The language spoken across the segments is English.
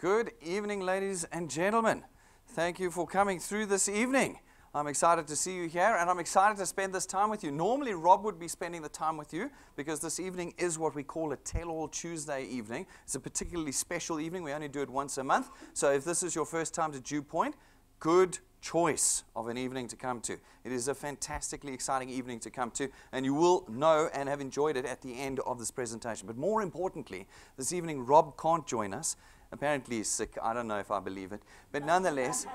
Good evening, ladies and gentlemen. Thank you for coming through this evening. I'm excited to see you here, and I'm excited to spend this time with you. Normally, Rob would be spending the time with you because this evening is what we call a Tell-All Tuesday evening. It's a particularly special evening. We only do it once a month. So if this is your first time to Dew Point, good choice of an evening to come to. It is a fantastically exciting evening to come to, and you will know and have enjoyed it at the end of this presentation. But more importantly, this evening, Rob can't join us. Apparently he's sick. I don't know if I believe it. But nonetheless,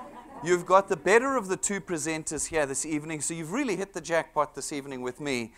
you've got the better of the two presenters here this evening. So you've really hit the jackpot this evening with me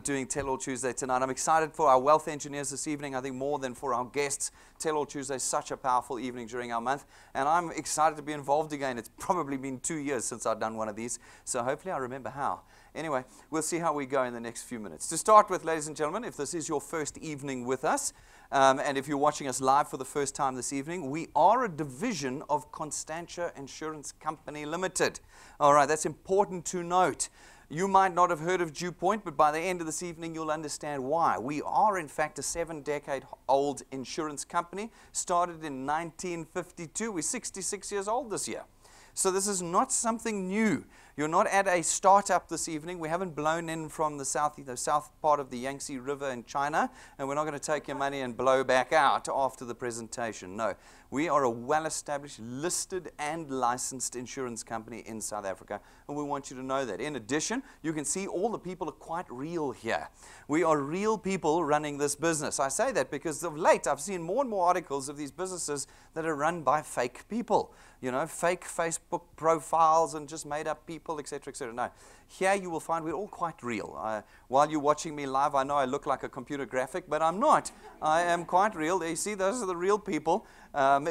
doing Tell-All Tuesday tonight. I'm excited for our wealth engineers this evening, I think more than for our guests. Tell-All Tuesday is such a powerful evening during our month. And I'm excited to be involved again. It's probably been 2 years since I've done one of these. So hopefully I remember how. Anyway, we'll see how we go in the next few minutes. To start with, ladies and gentlemen, if this is your first evening with us, and if you're watching us live for the first time this evening, we are a division of Constantia Insurance Company Limited. All right, that's important to note. You might not have heard of Dew Point, but by the end of this evening, you'll understand why. We are, in fact, a 7-decade-old insurance company, started in 1952. We're 66 years old this year. So this is not something new. You're not at a startup this evening. We haven't blown in from the south part of the Yangtze River in China, and we're not going to take your money and blow back out after the presentation. No, we are a well-established, listed and licensed insurance company in South Africa, and we want you to know that. In addition, you can see all the people are quite real here. We are real people running this business. I say that because of late I've seen more and more articles of these businesses that are run by fake people. You know, fake Facebook profiles and just made up people, etc., etc. No, here you will find we're all quite real. While you're watching me live, I know I look like a computer graphic, but I'm not. I am quite real. You see, those are the real people.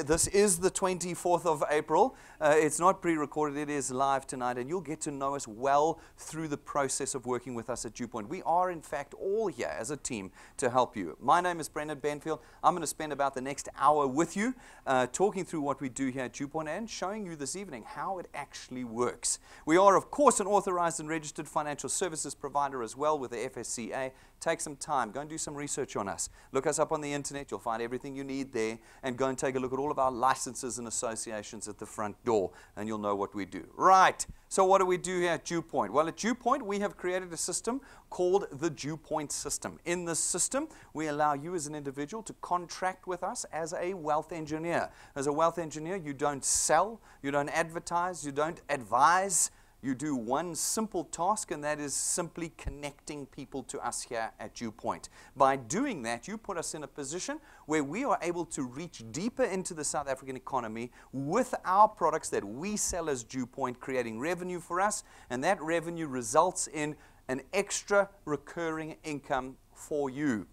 This is the 24th of April. It's not pre-recorded. It is live tonight, and you'll get to know us well through the process of working with us at Dew Point. We are, in fact, all here as a team to help you. My name is Brendan Benfield. I'm going to spend about the next hour with you talking through what we do here at Dew Point and showing you this evening how it actually works. We are, of course, an authorized and registered financial services provider as well with the FSCA. Take some time. Go and do some research on us. Look us up on the internet. You'll find everything you need there. And go and take a look at all of our licenses and associations at the front door, and you'll know what we do. Right. So what do we do here at Dew Point? Well, at Dew Point, we have created a system called the Dew Point system. In this system, we allow you as an individual to contract with us as a wealth engineer. As a wealth engineer, you don't sell, you don't advertise, you don't advise. You do one simple task, and that is simply connecting people to us here at Dew Point. By doing that, you put us in a position where we are able to reach deeper into the South African economy with our products that we sell as Dew Point, creating revenue for us, and that revenue results in an extra recurring income for you.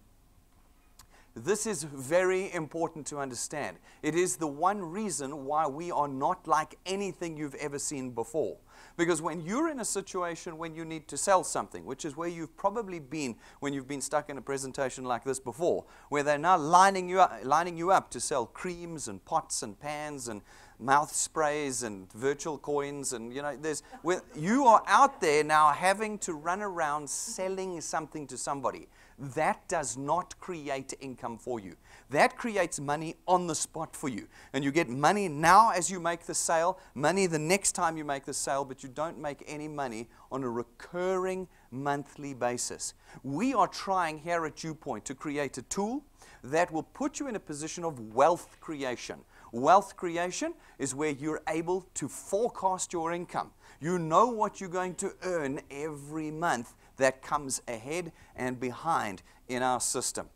This is very important to understand. It is the one reason why we are not like anything you've ever seen before. Because when you're in a situation when you need to sell something, which is where you've probably been when you've been stuck in a presentation like this before, where they're now lining you up to sell creams and pots and pans and mouth sprays and virtual coins, and you are out there now having to run around selling something to somebody. That does not create income for you. That creates money on the spot for you. And you get money now as you make the sale, money the next time you make the sale, but you don't make any money on a recurring monthly basis. We are trying here at Dew Point to create a tool that will put you in a position of wealth creation. Wealth creation is where you're able to forecast your income. You know what you're going to earn every month that comes ahead and behind in our system.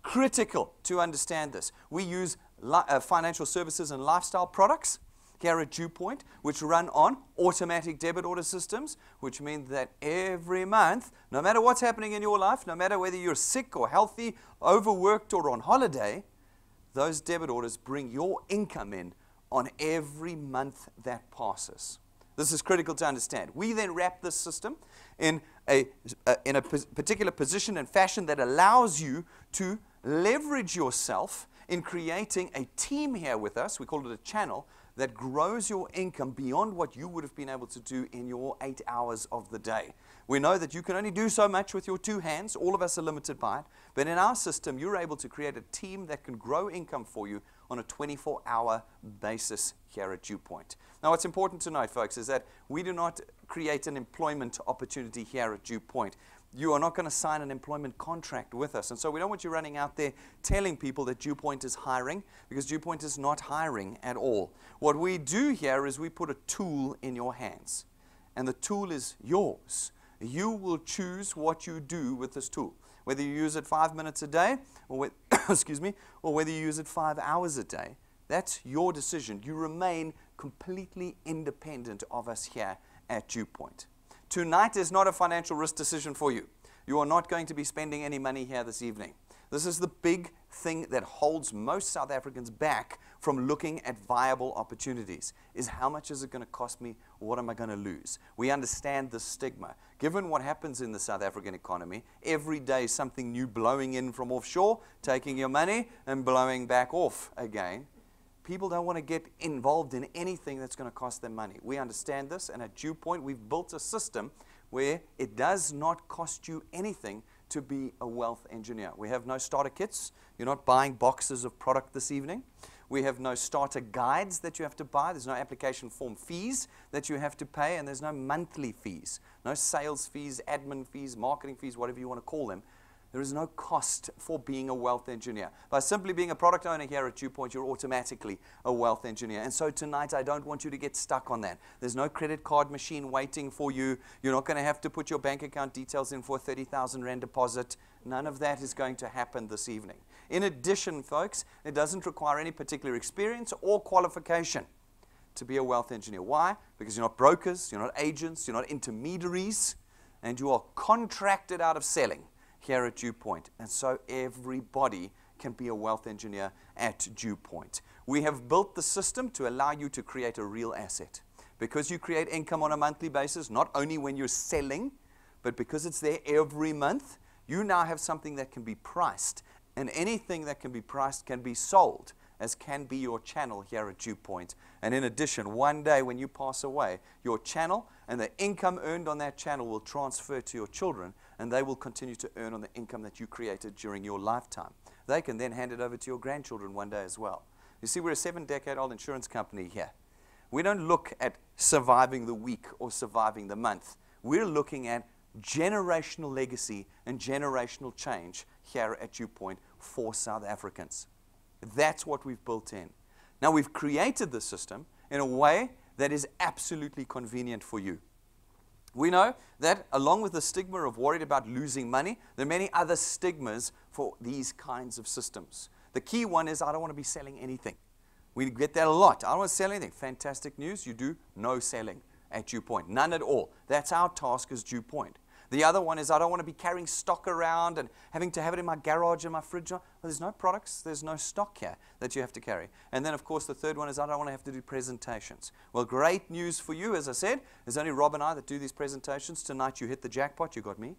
Critical to understand this. We use financial services and lifestyle products here at Dew Point, which run on automatic debit order systems, which means that every month, no matter what's happening in your life, no matter whether you're sick or healthy, overworked or on holiday, those debit orders bring your income in on every month that passes. This is critical to understand. We then wrap this system in a particular position and fashion that allows you to leverage yourself in creating a team here with us. We call it a channel that grows your income beyond what you would have been able to do in your 8 hours of the day. We know that you can only do so much with your 2 hands. All of us are limited by it. But in our system, you're able to create a team that can grow income for you on a 24-hour basis here at Dew Point. Now, what's important to note, folks, is that we do not create an employment opportunity here at Dew Point. You are not going to sign an employment contract with us. And so we don't want you running out there telling people that Dew Point is hiring, because Dew Point is not hiring at all. What we do here is we put a tool in your hands, and the tool is yours. You will choose what you do with this tool, whether you use it 5 minutes a day, or excuse me, or whether you use it 5 hours a day. That's your decision. You remain completely independent of us here at Dew Point. Tonight is not a financial risk decision for you. You are not going to be spending any money here this evening. This is the big thing that holds most South Africans back from looking at viable opportunities, is how much is it going to cost me? What am I going to lose? We understand the stigma. Given what happens in the South African economy, every day something new blowing in from offshore, taking your money and blowing back off again. People don't want to get involved in anything that's going to cost them money. We understand this, and at Dew Point, we've built a system where it does not cost you anything to be a wealth engineer. We have no starter kits. You're not buying boxes of product this evening. We have no starter guides that you have to buy. There's no application form fees that you have to pay, and there's no monthly fees, no sales fees, admin fees, marketing fees, whatever you want to call them. There is no cost for being a wealth engineer. By simply being a product owner here at Dew Point, you're automatically a wealth engineer. And so tonight, I don't want you to get stuck on that. There's no credit card machine waiting for you. You're not going to have to put your bank account details in for a 30,000 Rand deposit. None of that is going to happen this evening. In addition, folks, it doesn't require any particular experience or qualification to be a wealth engineer. Why? Because you're not brokers, you're not agents, you're not intermediaries, and you are contracted out of selling here at Dew Point. And so everybody can be a wealth engineer at Dew Point. We have built the system to allow you to create a real asset. Because you create income on a monthly basis, not only when you're selling, but because it's there every month, you now have something that can be priced. And anything that can be priced can be sold, as can be your channel here at Dew Point. And in addition, one day when you pass away, your channel and the income earned on that channel will transfer to your children, and they will continue to earn on the income that you created during your lifetime. They can then hand it over to your grandchildren one day as well. You see, we're a 7-decade-old insurance company here. We don't look at surviving the week or surviving the month. We're looking at generational legacy and generational change here at Dew Point for South Africans. That's what we've built in. Now, we've created the system in a way that is absolutely convenient for you. We know that along with the stigma of worried about losing money, there are many other stigmas for these kinds of systems. The key one is, I don't want to be selling anything. We get that a lot. I don't want to sell anything. Fantastic news. You do no selling at Dew Point. None at all. That's our task as Dew Point. The other one is, I don't want to be carrying stock around and having to have it in my garage and my fridge. Well, there's no products, there's no stock here that you have to carry. And then, of course, the third one is, I don't want to have to do presentations. Well, great news for you, as I said. There's only Rob and I that do these presentations. Tonight, you hit the jackpot. You got me.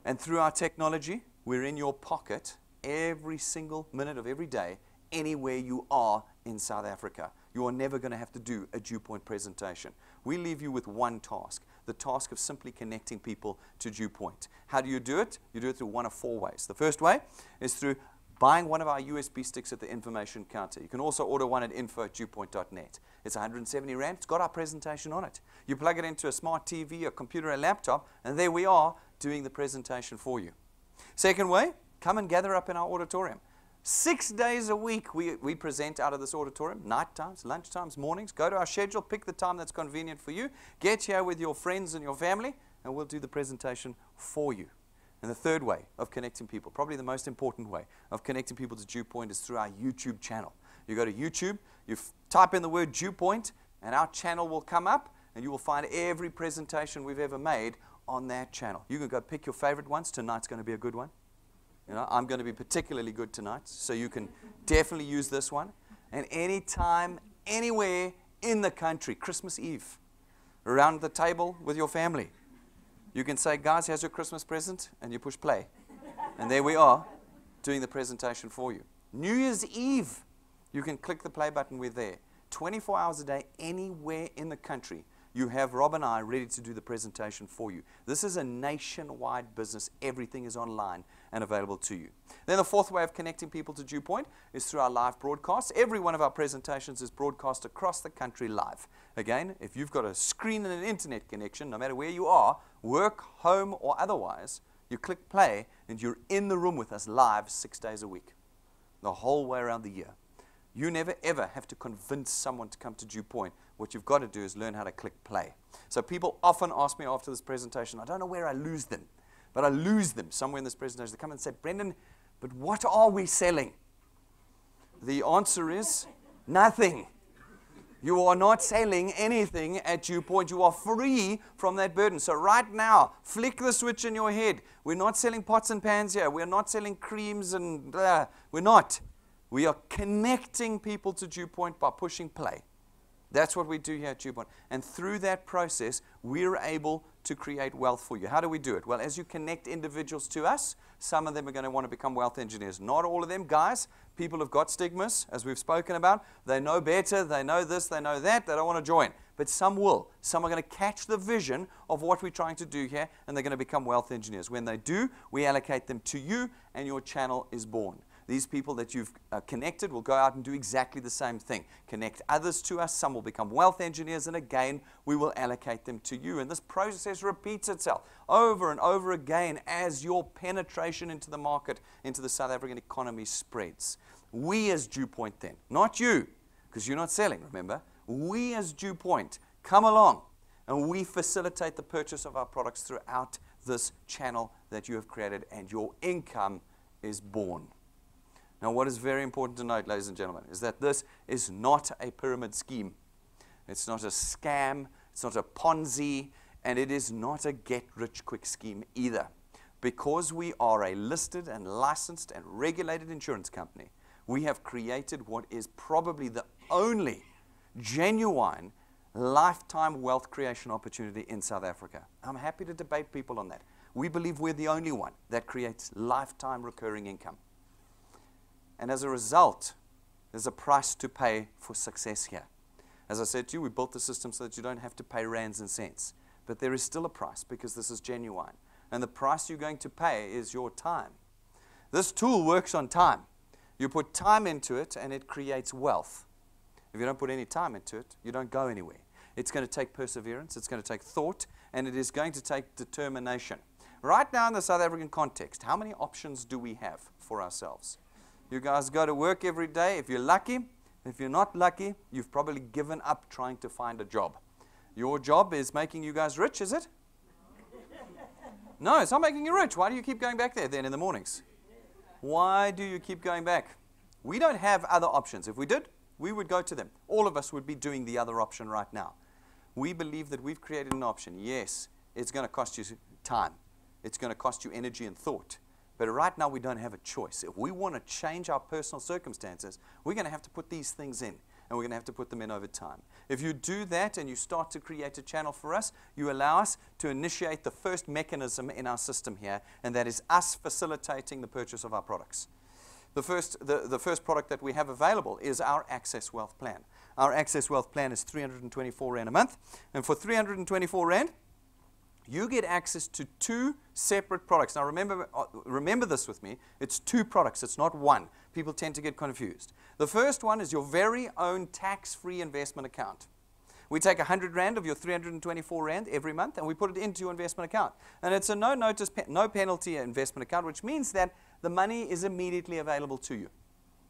And through our technology, we're in your pocket every single minute of every day, anywhere you are in South Africa. You are never going to have to do a Dew Point presentation. We leave you with one task, the task of simply connecting people to Dew Point. How do you do it? You do it through one of 4 ways. The first way is through buying one of our USB sticks at the information counter. You can also order one at info@dewpoint.net. It's 170 Rand. It's got our presentation on it. You plug it into a smart TV, a computer, a laptop, and there we are doing the presentation for you. Second way, come and gather up in our auditorium. 6 days a week we present out of this auditorium, night times, lunch times, mornings. Go to our schedule, pick the time that's convenient for you, get here with your friends and your family, and we'll do the presentation for you. And the third way of connecting people, probably the most important way of connecting people to Dew Point, is through our YouTube channel. You go to YouTube, you type in the word Dew Point, and our channel will come up, and you will find every presentation we've ever made on that channel. You can go pick your favorite ones. Tonight's going to be a good one. You know, I'm going to be particularly good tonight, so you can definitely use this one. And anytime, anywhere in the country, Christmas Eve, around the table with your family, you can say, guys, here's your Christmas present, and you push play. And there we are, doing the presentation for you. New Year's Eve, you can click the play button, we're there. 24 hours a day, anywhere in the country, you have Rob and I ready to do the presentation for you. This is a nationwide business. Everything is online and available to you. Then the fourth way of connecting people to Dew Point is through our live broadcasts. Every one of our presentations is broadcast across the country live. Again, if you've got a screen and an internet connection, no matter where you are, work, home, or otherwise, you click play and you're in the room with us live 6 days a week, the whole way around the year. You never ever have to convince someone to come to Dew Point. What you've got to do is learn how to click play. So people often ask me after this presentation, I don't know where I lose them, but I lose them somewhere in this presentation. They come and say, Brendan, but what are we selling? The answer is nothing. You are not selling anything at Dew Point. You are free from that burden. So right now, flick the switch in your head. We're not selling pots and pans here. We're not selling creams and blah. We're not. We are connecting people to Dew Point by pushing play. That's what we do here at Dew Point. And through that process, we're able to create wealth for you. How do we do it? Well, as you connect individuals to us, some of them are going to want to become wealth engineers. Not all of them, guys. People have got stigmas, as we've spoken about. They know better. They know this. They know that. They don't want to join. But some will. Some are going to catch the vision of what we're trying to do here, and they're going to become wealth engineers. When they do, we allocate them to you, and your channel is born. These people that you've connected will go out and do exactly the same thing. Connect others to us. Some will become wealth engineers. And again, we will allocate them to you. And this process repeats itself over and over again as your penetration into the market, into the South African economy spreads. We as Dew Point then, not you, because you're not selling, remember. We as Dew Point come along and we facilitate the purchase of our products throughout this channel that you have created, and your income is born. Now, what is very important to note, ladies and gentlemen, is that this is not a pyramid scheme. It's not a scam. It's not a Ponzi. And it is not a get-rich-quick scheme either. Because we are a listed and licensed and regulated insurance company, we have created what is probably the only genuine lifetime wealth creation opportunity in South Africa. I'm happy to debate people on that. We believe we're the only one that creates lifetime recurring income. And as a result, there's a price to pay for success here. As I said to you, we built the system so that you don't have to pay rands and cents. But there is still a price because this is genuine. And the price you're going to pay is your time. This tool works on time. You put time into it and it creates wealth. If you don't put any time into it, you don't go anywhere. It's going to take perseverance, it's going to take thought, and it is going to take determination. Right now in the South African context, how many options do we have for ourselves? You guys go to work every day. If you're lucky, if you're not lucky, you've probably given up trying to find a job. Your job is making you guys rich, is it? No, it's not making you rich. Why do you keep going back there then in the mornings? Why do you keep going back? We don't have other options. If we did, we would go to them. All of us would be doing the other option right now. We believe that we've created an option. Yes, it's going to cost you time. It's going to cost you energy and thought. But right now, we don't have a choice. If we want to change our personal circumstances, we're going to have to put these things in, and we're going to have to put them in over time. If you do that and you start to create a channel for us, you allow us to initiate the first mechanism in our system here, and that is us facilitating the purchase of our products. The first product that we have available is our Access Wealth Plan. Our Access Wealth Plan is 324 Rand a month, and for 324 Rand, you get access to 2 separate products. Now remember this with me. It's 2 products. It's not one. People tend to get confused. The first one is your very own tax-free investment account. We take 100 Rand of your 324 Rand every month and we put it into your investment account. And it's a no-notice, no penalty investment account, which means that the money is immediately available to you.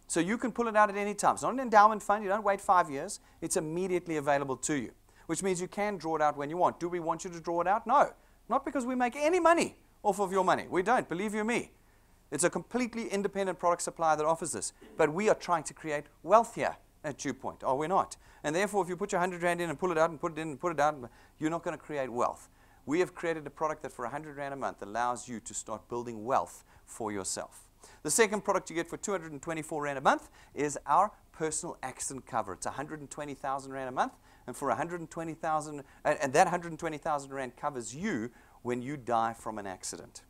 So you can pull it out at any time. It's not an endowment fund. You don't wait 5 years. It's immediately available to you, which means you can draw it out when you want. Do we want you to draw it out? No. Not because we make any money off of your money. We don't, believe you me. It's a completely independent product supplier that offers this. But we are trying to create wealth here at Dew Point, are we not? And therefore, if you put your 100 Rand in and pull it out and put it in and put it out, you're not going to create wealth. We have created a product that for 100 Rand a month allows you to start building wealth for yourself. The second product you get for 224 Rand a month is our personal accident cover. It's 120,000 Rand a month. And for 120,000, and that 120,000 Rand covers you when you die from an accident.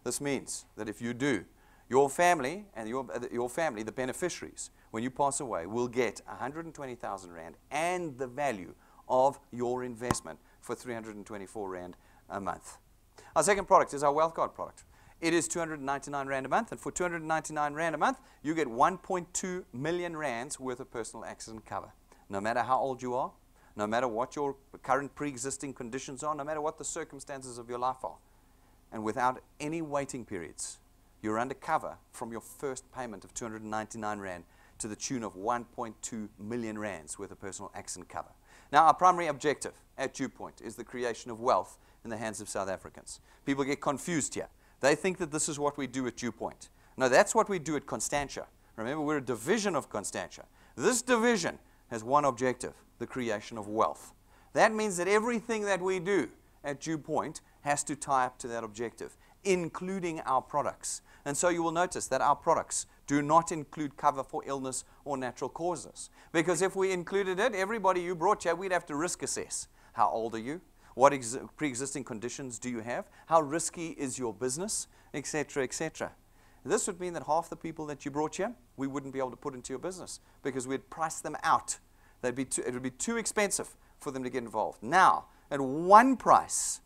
This means that if you do, your family and your family, the beneficiaries, when you pass away, will get 120,000 Rand and the value of your investment for 324 Rand a month. Our second product is our Wealth Guard product. It is 299 Rand a month, and for 299 Rand a month, you get 1.2 million Rands worth of personal accident cover. No matter how old you are, no matter what your current pre-existing conditions are, no matter what the circumstances of your life are, and without any waiting periods, you're under cover from your first payment of 299 Rand to the tune of 1.2 million Rands worth of personal accident cover. Now, our primary objective at DewPoint is the creation of wealth in the hands of South Africans. People get confused here. They think that this is what we do at DewPoint. No, that's what we do at Constantia. Remember, we're a division of Constantia. This division has one objective, the creation of wealth. That means that everything that we do at DewPoint has to tie up to that objective, including our products. And so you will notice that our products do not include cover for illness or natural causes. Because if we included it, everybody you brought here, we'd have to risk assess. How old are you? What pre-existing conditions do you have? How risky is your business? Etc., etc. This would mean that half the people that you brought here, we wouldn't be able to put into your business because we'd price them out. It would be too expensive for them to get involved. Now, at one price,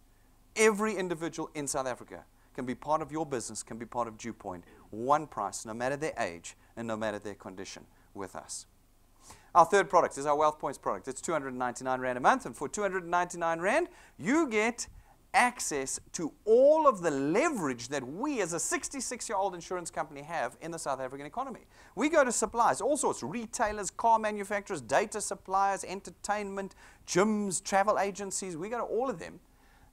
every individual in South Africa can be part of your business, can be part of DewPoint. One price, no matter their age and no matter their condition with us. Our third product is our Wealth Points product. It's 299 Rand a month, and for 299 Rand, you get access to all of the leverage that we as a 66-year-old insurance company have in the South African economy. We go to suppliers, all sorts, retailers, car manufacturers, data suppliers, entertainment, gyms, travel agencies. We go to all of them,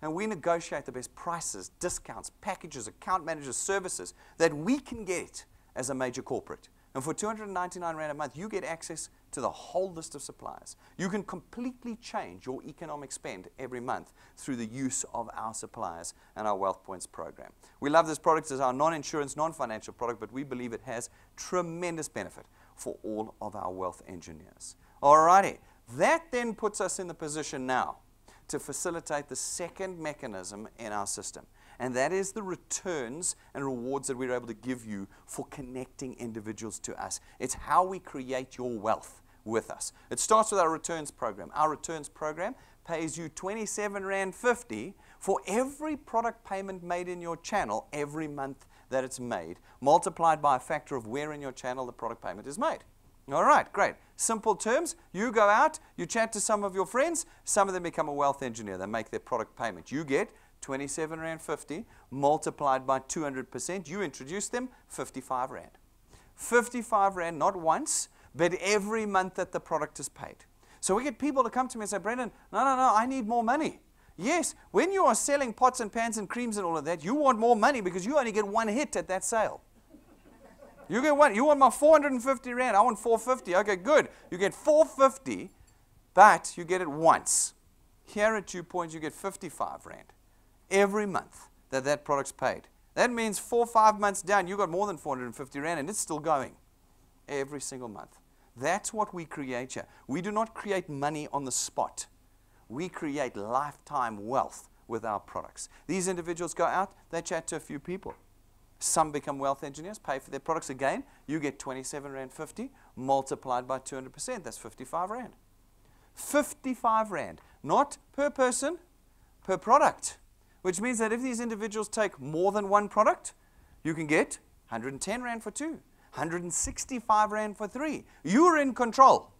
and we negotiate the best prices, discounts, packages, account managers, services that we can get as a major corporate. And for 299 Rand a month, you get access to the whole list of suppliers. You can completely change your economic spend every month through the use of our suppliers and our Wealth Points program. We love this product as our non-insurance, non-financial product, but we believe it has tremendous benefit for all of our wealth engineers. Alrighty, that then puts us in the position now to facilitate the second mechanism in our system. And that is the returns and rewards that we're able to give you for connecting individuals to us. It's how we create your wealth with us. It starts with our returns program. Our returns program pays you 27.50 Rand for every product payment made in your channel every month that it's made, multiplied by a factor of where in your channel the product payment is made. All right, great. Simple terms, you go out, you chat to some of your friends, some of them become a wealth engineer, they make their product payment. You get 27.50 Rand multiplied by 200%, you introduce them, 55 Rand. 55 Rand, not once, but every month that the product is paid. So we get people to come to me and say, Brendan, no, I need more money. Yes, when you are selling pots and pans and creams and all of that, you want more money because you only get one hit at that sale. You get one. You want my 450 Rand. I want 450. Okay, good. You get 450, but you get it once. Here at DewPoint, you get 55 Rand every month that product's paid. That means 4 or 5 months down, you got more than 450 Rand, and it's still going every single month. That's what we create here. We do not create money on the spot. We create lifetime wealth with our products. These individuals go out, they chat to a few people. Some become wealth engineers, pay for their products again. You get 27.50 Rand multiplied by 200%. That's 55 Rand. 55 Rand, not per person, per product. Which means that if these individuals take more than one product, you can get 110 Rand for 2, 165 Rand for 3. You're in control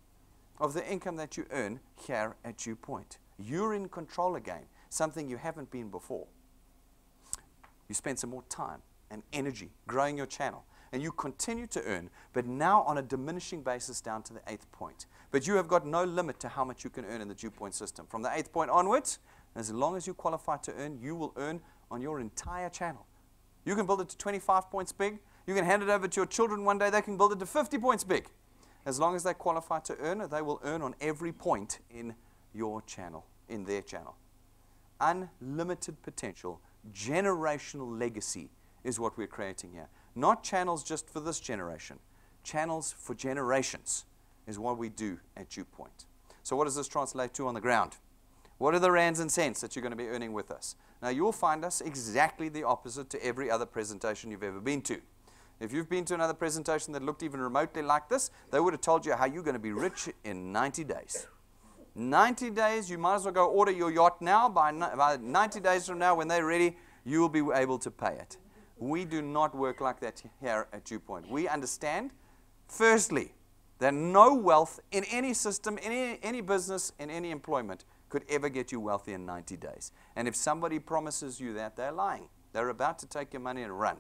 of the income that you earn here at DewPoint. You're in control again, something you haven't been before. You spend some more time and energy growing your channel, and you continue to earn, but now on a diminishing basis down to the 8th point. But you have got no limit to how much you can earn in the DewPoint system. From the 8th point onwards, as long as you qualify to earn, you will earn on your entire channel. You can build it to 25 points big. You can hand it over to your children one day. They can build it to 50 points big. As long as they qualify to earn, they will earn on every point in your channel, in their channel. Unlimited potential, generational legacy is what we're creating here. Not channels just for this generation. Channels for generations is what we do at DewPoint. So what does this translate to on the ground? What are the rands and cents that you're going to be earning with us? Now, you'll find us exactly the opposite to every other presentation you've ever been to. If you've been to another presentation that looked even remotely like this, they would have told you how you're going to be rich in 90 days. 90 days, you might as well go order your yacht now. By 90 days from now, when they're ready, you will be able to pay it. We do not work like that here at Dew Point. We understand, firstly, that no wealth in any system, in any business, in any employment could ever get you wealthy in 90 days. And if somebody promises you that, they're lying. They're about to take your money and run.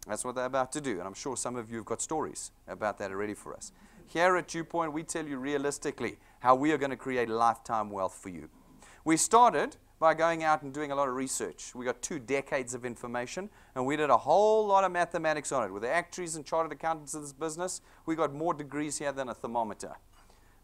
That's what they're about to do. And I'm sure some of you have got stories about that already for us. Here at Dew Point, we tell you realistically how we are going to create lifetime wealth for you. We started by going out and doing a lot of research. We got 2 decades of information, and we did a whole lot of mathematics on it. With the actuaries and chartered accountants of this business, we got more degrees here than a thermometer.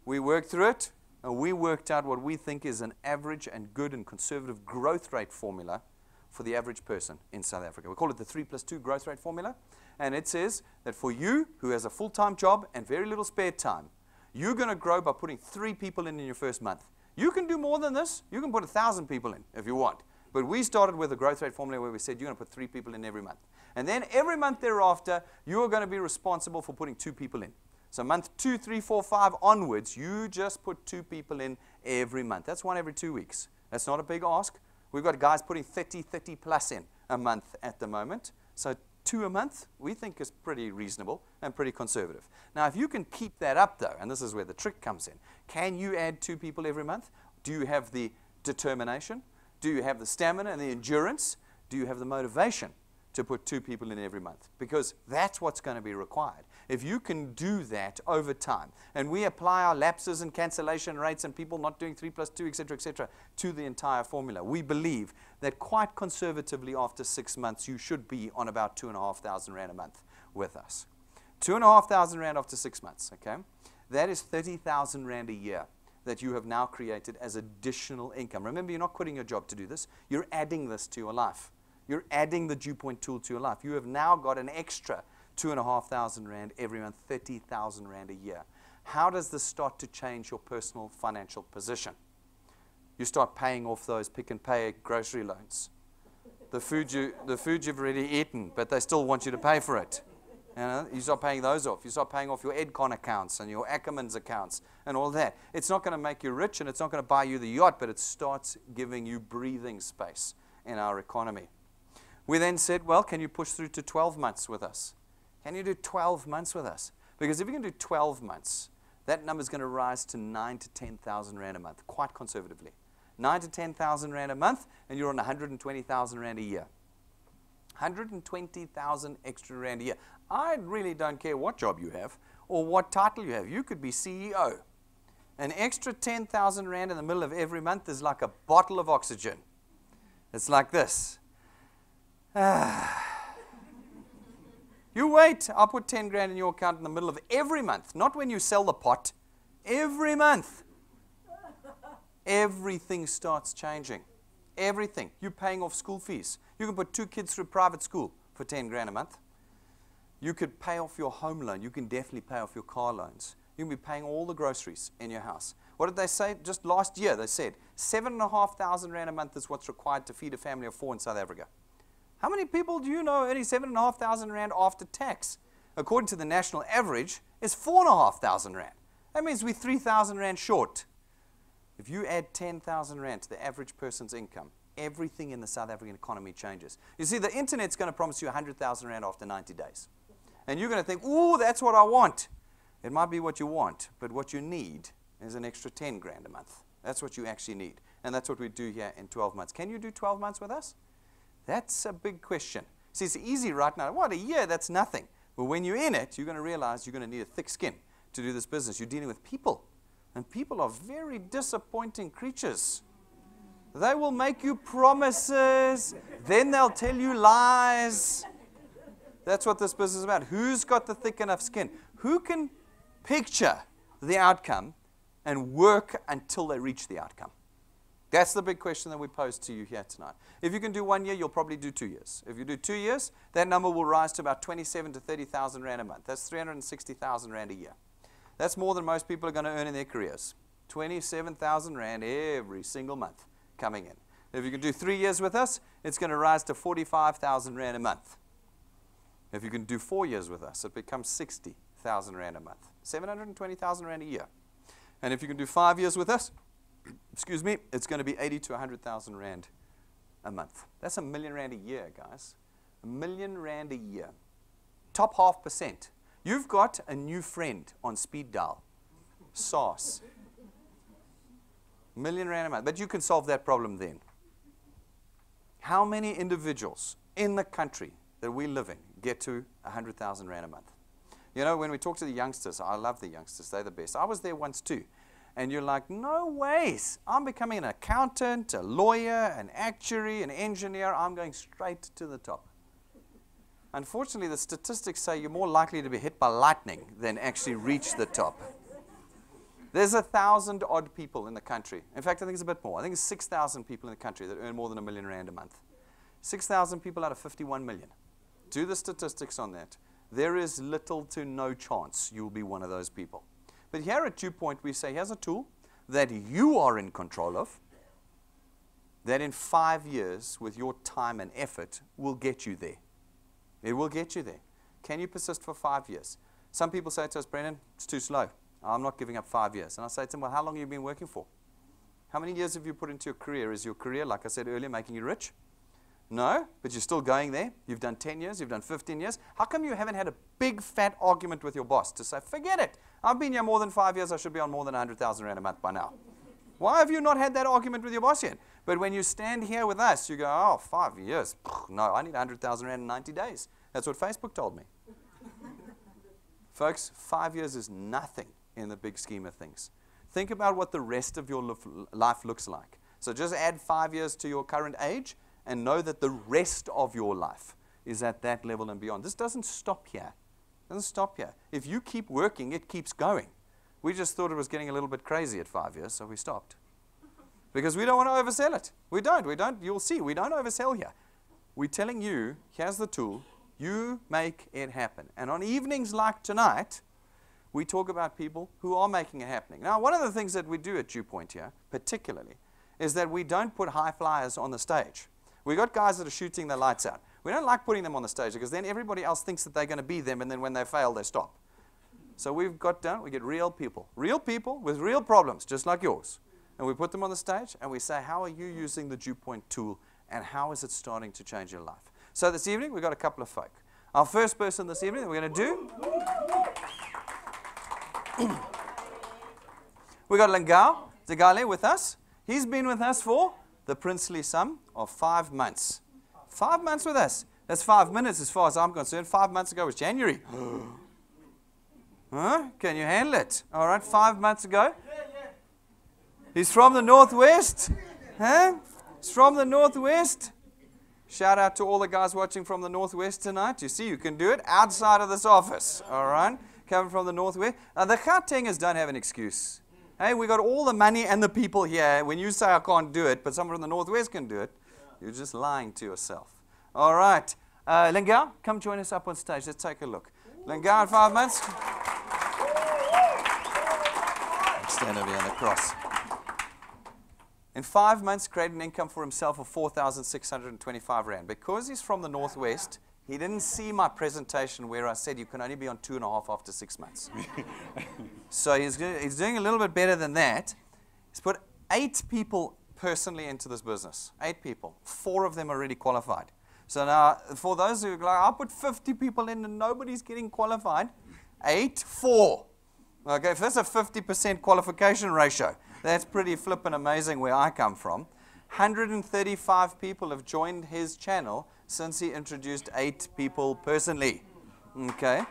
We worked through it, and we worked out what we think is an average and good and conservative growth rate formula for the average person in South Africa. We call it the 3+2 growth rate formula. And it says that for you, who has a full-time job and very little spare time, you're going to grow by putting 3 people in your first month. You can do more than this. You can put 1,000 people in if you want. But we started with a growth rate formula where we said you're going to put 3 people in every month. And then every month thereafter, you are going to be responsible for putting 2 people in. So month 2, 3, 4, 5 onwards, you just put 2 people in every month. That's 1 every 2 weeks. That's not a big ask. We've got guys putting 30 plus in a month at the moment. So 2 a month, we think is pretty reasonable and pretty conservative. Now, if you can keep that up, though, and this is where the trick comes in, can you add 2 people every month? Do you have the determination? Do you have the stamina and the endurance? Do you have the motivation to put 2 people in every month? Because that's what's going to be required. If you can do that over time, and we apply our lapses and cancellation rates and people not doing 3+2, etc., to the entire formula, we believe that quite conservatively after 6 months, you should be on about 2,500 Rand a month with us. 2,500 Rand after 6 months, okay? That is 30,000 Rand a year that you have now created as additional income. Remember, you're not quitting your job to do this. You're adding this to your life. You're adding the Dew Point tool to your life. You have now got an extra 2,500 Rand every month, 30,000 Rand a year. How does this start to change your personal financial position? You start paying off those Pick n Pay grocery loans. The food you've already eaten, but they still want you to pay for it. You start paying those off. You start paying off your Edcon accounts and your Ackermans accounts and all that. It's not going to make you rich and it's not going to buy you the yacht, but it starts giving you breathing space in our economy. We then said, well, can you push through to 12 months with us? Can you do 12 months with us? Because if you can do 12 months, that number is going to rise to 9,000 to 10,000 Rand a month, quite conservatively. 9,000 to 10,000 Rand a month, and you're on 120,000 Rand a year. 120,000 extra Rand a year. I really don't care what job you have or what title you have. You could be CEO. An extra 10,000 Rand in the middle of every month is like a bottle of oxygen. It's like this. You wait, I'll put 10 grand in your account in the middle of every month, not when you sell the pot, every month. Everything starts changing. Everything. You're paying off school fees. You can put 2 kids through private school for 10 grand a month. You could pay off your home loan. You can definitely pay off your car loans. You can be paying all the groceries in your house. What did they say? Just last year, they said 7,500 Rand a month is what's required to feed a family of 4 in South Africa. How many people do you know earning 7,500 Rand after tax? According to the national average, is 4,500 Rand. That means we're 3,000 Rand short. If you add 10,000 Rand to the average person's income, everything in the South African economy changes. You see, the internet's going to promise you 100,000 Rand after 90 days. And you're going to think, ooh, that's what I want. It might be what you want, but what you need is an extra 10 grand a month. That's what you actually need. And that's what we do here in 12 months. Can you do 12 months with us? That's a big question. See, it's easy right now. What, a year? That's nothing. But when you're in it, you're going to realize you're going to need a thick skin to do this business. You're dealing with people. And people are very disappointing creatures. They will make you promises. Then they'll tell you lies. That's what this business is about. Who's got the thick enough skin? Who can picture the outcome and work until they reach the outcome? That's the big question that we pose to you here tonight. If you can do 1 year, you'll probably do 2 years. If you do 2 years, that number will rise to about 27,000 to 30,000 Rand a month. That's 360,000 Rand a year. That's more than most people are going to earn in their careers. 27,000 Rand every single month coming in. If you can do 3 years with us, it's going to rise to 45,000 Rand a month. If you can do 4 years with us, it becomes 60,000 Rand a month. 720,000 Rand a year. And if you can do 5 years with us, excuse me, it's going to be 80 to 100,000 rand a month. That's R1,000,000 a year, guys. R1,000,000 a year. Top 0.5%. You've got a new friend on speed dial. SARS. R1,000,000 a month. But you can solve that problem then. How many individuals in the country that we live in get to 100,000 rand a month? You know, when we talk to the youngsters, I love the youngsters. They're the best. I was there once too. And you're like, no ways. I'm becoming an accountant, a lawyer, an actuary, an engineer. I'm going straight to the top. Unfortunately, the statistics say you're more likely to be hit by lightning than actually reach the top. There's 1,000 odd people in the country. In fact, I think it's a bit more. I think it's 6,000 people in the country that earn more than R1,000,000 a month. 6,000 people out of 51 million. Do the statistics on that. There is little to no chance you'll be one of those people. But here at Dew Point, we say, here's a tool that you are in control of, that in 5 years, with your time and effort, will get you there. It will get you there. Can you persist for 5 years? Some people say to us, Brendan, it's too slow. I'm not giving up 5 years. And I say to them, well, how long have you been working for? How many years have you put into your career? Is your career, like I said earlier, making you rich? No, but you're still going there. You've done 10 years, you've done 15 years. How come you haven't had a big fat argument with your boss to say, forget it, I've been here more than 5 years, I should be on more than 100,000 rand a month by now? Why have you not had that argument with your boss yet? But when you stand here with us, you go, oh, 5 years. No, I need 100,000 rand in 90 days. That's what Facebook told me. Folks, 5 years is nothing in the big scheme of things. Think about what the rest of your life looks like. So just add 5 years to your current age, and know that the rest of your life is at that level and beyond. This doesn't stop here. It doesn't stop here. If you keep working, it keeps going. We just thought it was getting a little bit crazy at 5 years, so we stopped. Because we don't want to oversell it. We don't. You'll see, we don't oversell here. We're telling you, here's the tool. You make it happen. And on evenings like tonight, we talk about people who are making it happening. Now, one of the things that we do at Dew Point here, particularly, is that we don't put high flyers on the stage. We got guys that are shooting their lights out. We don't like putting them on the stage because then everybody else thinks that they're going to be them, and then when they fail, they stop. So we get real people with real problems, just like yours. And we put them on the stage, and we say, how are you using the Dew Point tool, and how is it starting to change your life? So this evening, we've got a couple of folk. Our first person this evening that we're going to do, we got Lengao Zagale with us. He's been with us for the princely sum of 5 months. 5 months with us. That's 5 minutes as far as I'm concerned. 5 months ago was January. Huh? Can you handle it? All right, 5 months ago. He's from the Northwest. Huh? He's from the Northwest. Shout out to all the guys watching from the Northwest tonight. You see, you can do it outside of this office. All right? Coming from the Northwest. Now, the Gautengers don't have an excuse. Hey, we got all the money and the people here. When you say I can't do it, but someone from the Northwest can do it, you're just lying to yourself. All right. Lengao, come join us up on stage. Let's take a look. Lengao in 5 months. Stand over here on the cross. In 5 months, created an income for himself of 4,625 rand. Because he's from the Northwest, he didn't see my presentation where I said you can only be on 2.5 after 6 months. So he's doing a little bit better than that. He's put 8 people personally into this business. 8 people. 4 of them are already qualified. So now, for those who are like, I'll put 50 people in and nobody's getting qualified. 8, 4. Okay, if that's a 50% qualification ratio, that's pretty flippin' amazing where I come from. 135 people have joined his channel since he introduced 8 people personally. Okay.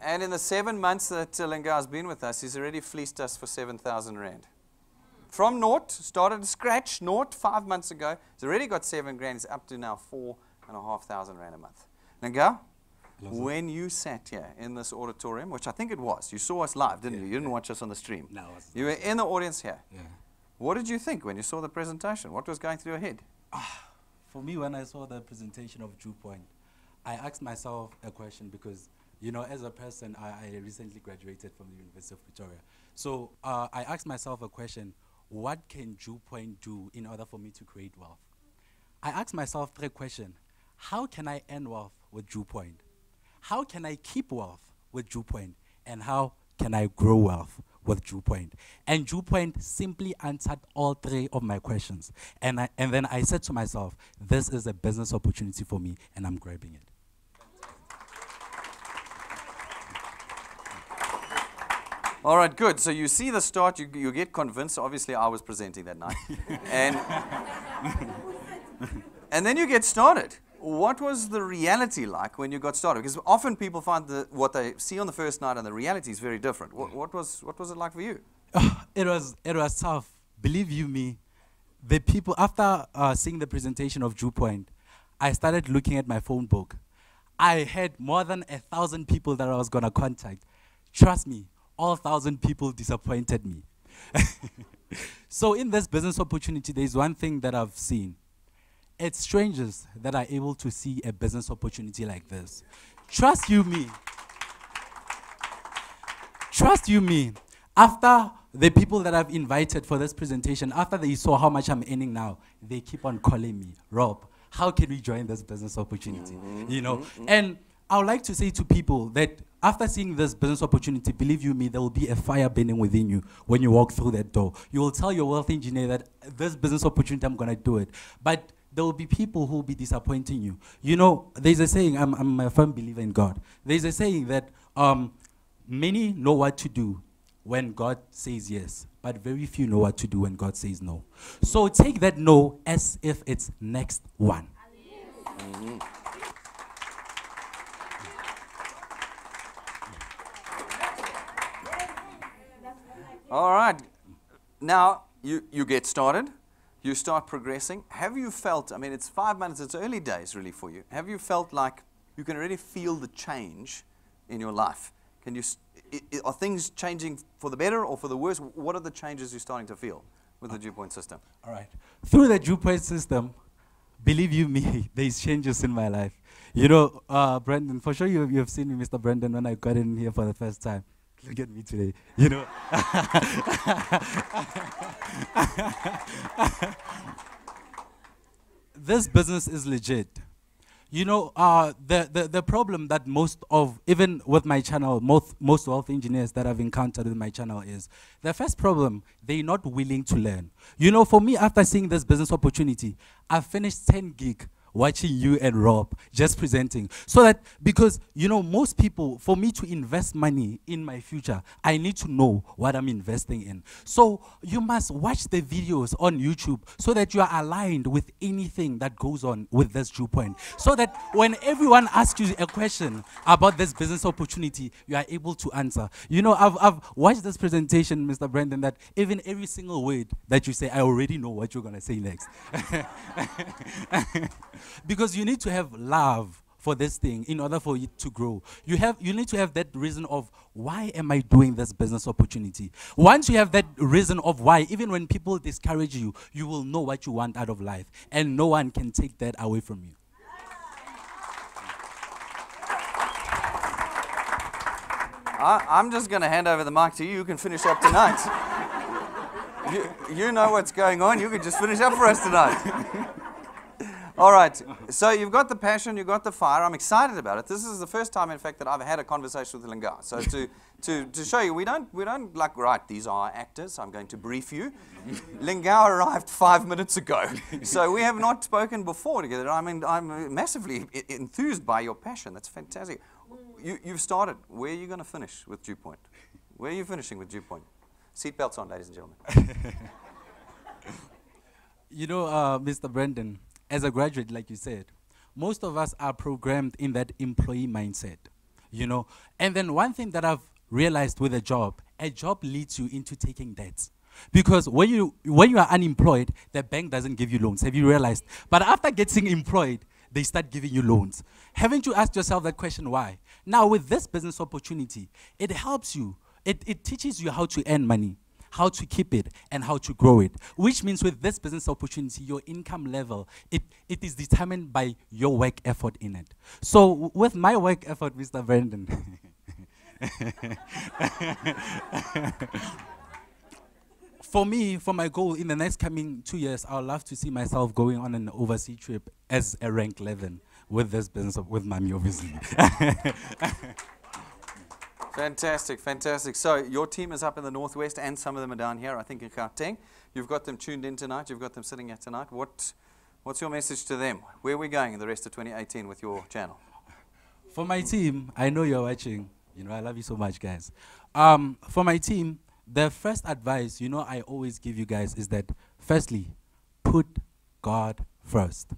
And in the 7 months that Lengao been with us, he's already fleeced us for 7,000 rand. From naught, started to scratch, naught 5 months ago. He's already got 7 grand. He's up to now 4,500 rand a month. Lengao, when you sat here in this auditorium, which I think it was, you saw us live, didn't you? You didn't watch us on the stream. No. You were in the audience here. Yeah. What did you think when you saw the presentation? What was going through your head? For me, when I saw the presentation of Dew Point, I asked myself a question because, you know, as a person, I recently graduated from the University of Pretoria. So I asked myself a question, what can Dew Point do in order for me to create wealth? I asked myself 3 questions. How can I earn wealth with Dew Point? how can I keep wealth with Dew Point, and how can I grow wealth with Dew Point? And Dew Point simply answered all three of my questions. And then I said to myself, this is a business opportunity for me, and I'm grabbing it. All right, good. So you see the start, you get convinced. Obviously, I was presenting that night. And then you get started. What was the reality like when you got started? Because often people find that what they see on the first night and the reality is very different. What was it like for you? It was tough. Believe you me, the people, after seeing the presentation of Dew Point, I started looking at my phone book. I had more than 1,000 people that I was going to contact. Trust me, all 1,000 people disappointed me. So in this business opportunity, there's one thing that I've seen. It's strangers that are able to see a business opportunity like this. Trust you me. Trust you me. After the people that I've invited for this presentation, after they saw how much I'm earning now, they keep on calling me, Rob, how can we join this business opportunity? You know, and I would like to say to people that after seeing this business opportunity, believe you me, there will be a fire burning within you when you walk through that door. You will tell your wealth engineer that this business opportunity, I'm going to do it. But there will be people who will be disappointing you. You know, there's a saying, I'm a firm believer in God. There's a saying that many know what to do when God says yes, but very few know what to do when God says no. So take that no as if it's next one. All right. Now, you get started. You start progressing. Have you felt, I mean, it's 5 months, it's early days really for you. Have you felt like you can already feel the change in your life? Can you, are things changing for the better or for the worse? What are the changes you're starting to feel with the Dew Point system? All right. Through the Dew Point system, believe you me, there's changes in my life. You know, Brandon, for sure you have seen me, Mr. Brandon, when I got in here for the first time. Look at me today, you know. This business is legit. You know, the problem that most of, even with my channel, most wealth engineers that I've encountered with my channel is, the first problem, they're not willing to learn. You know, for me, after seeing this business opportunity, I finished 10 gig watching you and Rob just presenting. So that, because, you know, most people, for me to invest money in my future, I need to know what I'm investing in. So you must watch the videos on YouTube so that you are aligned with anything that goes on with this Dew Point. So that when everyone asks you a question about this business opportunity, you are able to answer. You know, I've watched this presentation, Mr. Brandon, that even every single word that you say, I already know what you're going to say next. Because you need to have love for this thing in order for it to grow. You need to have that reason of, why am I doing this business opportunity? Once you have that reason of why, even when people discourage you, you will know what you want out of life. And no one can take that away from you. I'm just going to hand over the mic to you. You can finish up tonight. you know what's going on. You can just finish up for us tonight. All right, so you've got the passion, you've got the fire. I'm excited about it. This is the first time, in fact, that I've had a conversation with Lingao. So to show you, we don't like, right, these are our actors, I'm going to brief you. Lingao arrived 5 minutes ago, so we have not spoken before together. I mean, I'm massively enthused by your passion. That's fantastic. You've started. Where are you going to finish with Dew Point? Where are you finishing with Dew Point? Seatbelts on, ladies and gentlemen. You know, Mr. Brandon, as a graduate, like you said, most of us are programmed in that employee mindset, you know. And then one thing that I've realized with a job leads you into taking debts. Because when you are unemployed, the bank doesn't give you loans. Have you realized? But after getting employed, they start giving you loans. Haven't you asked yourself that question, why? Now, with this business opportunity, it helps you. It teaches you how to earn money, how to keep it, and how to grow it. Which means with this business opportunity, your income level, it is determined by your work effort in it. So with my work effort, Mr. Brandon, For me, for my goal in the next coming 2 years, I would love to see myself going on an overseas trip as a rank 11 with this business, with Mami, obviously. Fantastic, fantastic. So your team is up in the Northwest and some of them are down here, I think in Gauteng. You've got them tuned in tonight. You've got them sitting here tonight. What's your message to them? Where are we going in the rest of 2018 with your channel? For my team, I know you're watching. You know, I love you so much, guys. For my team, the first advice, you know, I always give you guys is that, firstly, put God first.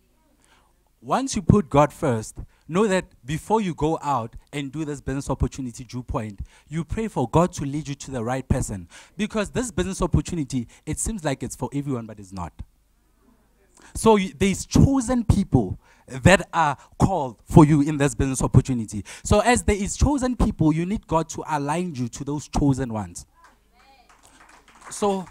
Once you put God first, know that before you go out and do this business opportunity, Dew Point, you pray for God to lead you to the right person. Because this business opportunity, it seems like it's for everyone, but it's not. So there's chosen people that are called for you in this business opportunity. So as there is chosen people, you need God to align you to those chosen ones. So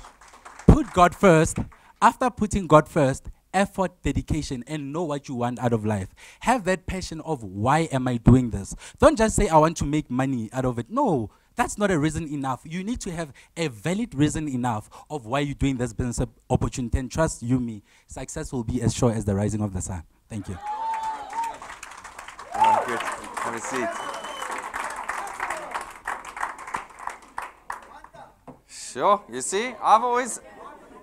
put God first. After putting God first, effort, dedication, and know what you want out of life. Have that passion of why am I doing this? Don't just say I want to make money out of it. No, that's not a reason enough. You need to have a valid reason enough of why you're doing this business opportunity. And trust you me, success will be as sure as the rising of the sun. Thank you. Good. Have a seat. Sure. You see,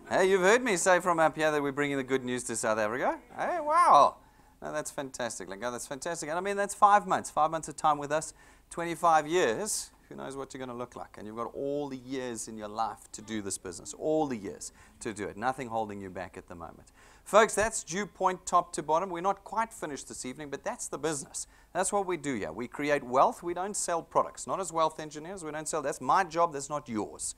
hey, you've heard me say from up here that we're bringing the good news to South Africa. Hey, wow. No, that's fantastic. Like, oh, that's fantastic. And I mean, that's 5 months. 5 months of time with us, 25 years. Who knows what you're going to look like? And you've got all the years in your life to do this business. All the years to do it. Nothing holding you back at the moment. Folks, that's Dew Point top to bottom. We're not quite finished this evening, but that's the business. That's what we do here. We create wealth. We don't sell products. Not as wealth engineers. We don't sell. That's my job. That's not yours.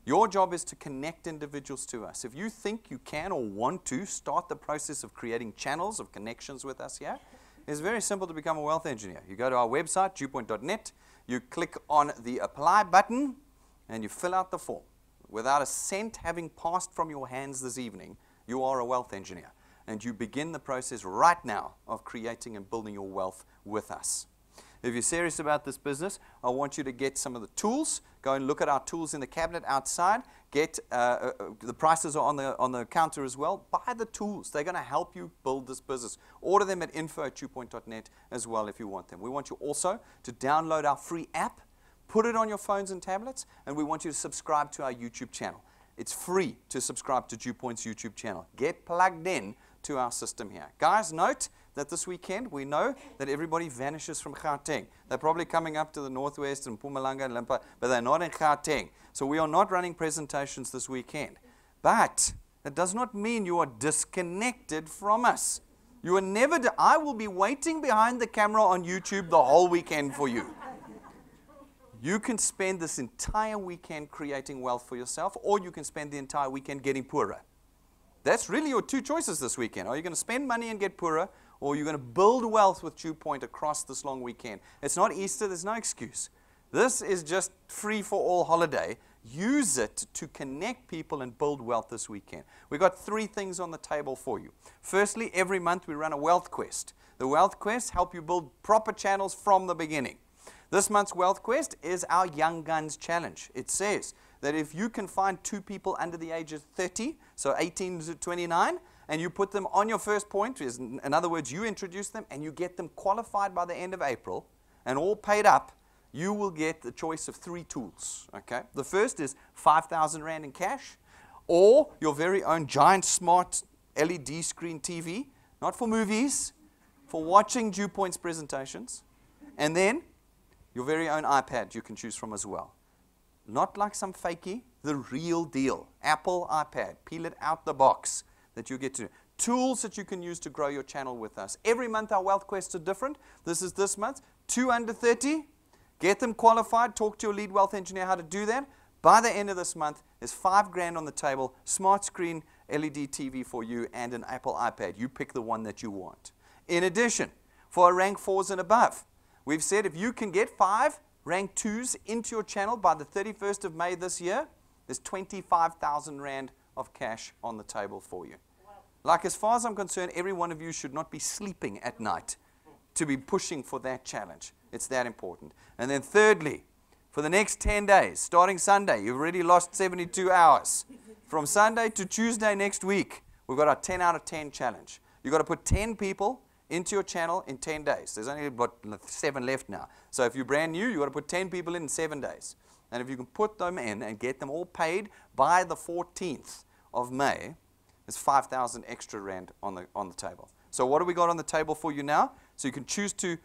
Your job is to connect individuals to us. If you think you can or want to start the process of creating channels of connections with us here, it's very simple to become a wealth engineer. You go to our website, dewpoint.net, you click on the apply button, and you fill out the form. Without a cent having passed from your hands this evening, you are a wealth engineer. And you begin the process right now of creating and building your wealth with us. If you're serious about this business, I want you to get some of the tools. Go and look at our tools in the cabinet outside. Get the prices are on the counter as well. Buy the tools. They're going to help you build this business. Order them at info@dewpoint.net as well if you want them. We want you also to download our free app, put it on your phones and tablets, and we want you to subscribe to our YouTube channel. It's free to subscribe to Dew Point's YouTube channel. Get plugged in to our system here. Guys, note that this weekend, we know that everybody vanishes from Gauteng. They're probably coming up to the Northwest and Mpumalanga and Limpopo, but they're not in Gauteng. So we are not running presentations this weekend. But that does not mean you are disconnected from us. You are never, I will be waiting behind the camera on YouTube the whole weekend for you. You can spend this entire weekend creating wealth for yourself, or you can spend the entire weekend getting poorer. That's really your two choices this weekend. Are you going to spend money and get poorer, or you're going to build wealth with Dew Point across this long weekend? It's not Easter. There's no excuse. This is just free for all holiday. Use it to connect people and build wealth this weekend. We've got 3 things on the table for you. Firstly, every month we run a wealth quest. The wealth quests help you build proper channels from the beginning. This month's wealth quest is our Young Guns Challenge. It says that if you can find 2 people under the age of 30, so 18 to 29, and you put them on your first point, in other words, you introduce them and you get them qualified by the end of April and all paid up, you will get the choice of 3 tools. Okay? The first is 5,000 Rand in cash, or your very own giant smart LED screen TV, not for movies, for watching Dew Point's presentations, and then your very own iPad you can choose from as well. Not like some fakey, the real deal. Apple iPad, peel it out the box that you get to. Tools that you can use to grow your channel with us. Every month our wealth quests are different. This is this month. 2 under 30. Get them qualified. Talk to your lead wealth engineer how to do that. By the end of this month, there's 5 grand on the table, smart screen LED TV for you, and an Apple iPad. You pick the one that you want. In addition, for rank 4s and above, we've said if you can get 5 rank 2s into your channel by the 31st of May this year, there's 25,000 Rand of cash on the table for you. Wow. Like, as far as I'm concerned, every one of you should not be sleeping at night to be pushing for that challenge. It's that important. And then thirdly, for the next 10 days, starting Sunday, you've already lost 72 hours. From Sunday to Tuesday next week, we've got our 10 out of 10 challenge. You've got to put 10 people into your channel in 10 days. There's only about 7 left now. So if you're brand new, you've got to put 10 people in 7 days. And if you can put them in and get them all paid by the 14th of May, there's 5,000 extra rand on the table. So what do we got on the table for you now? So you can choose to,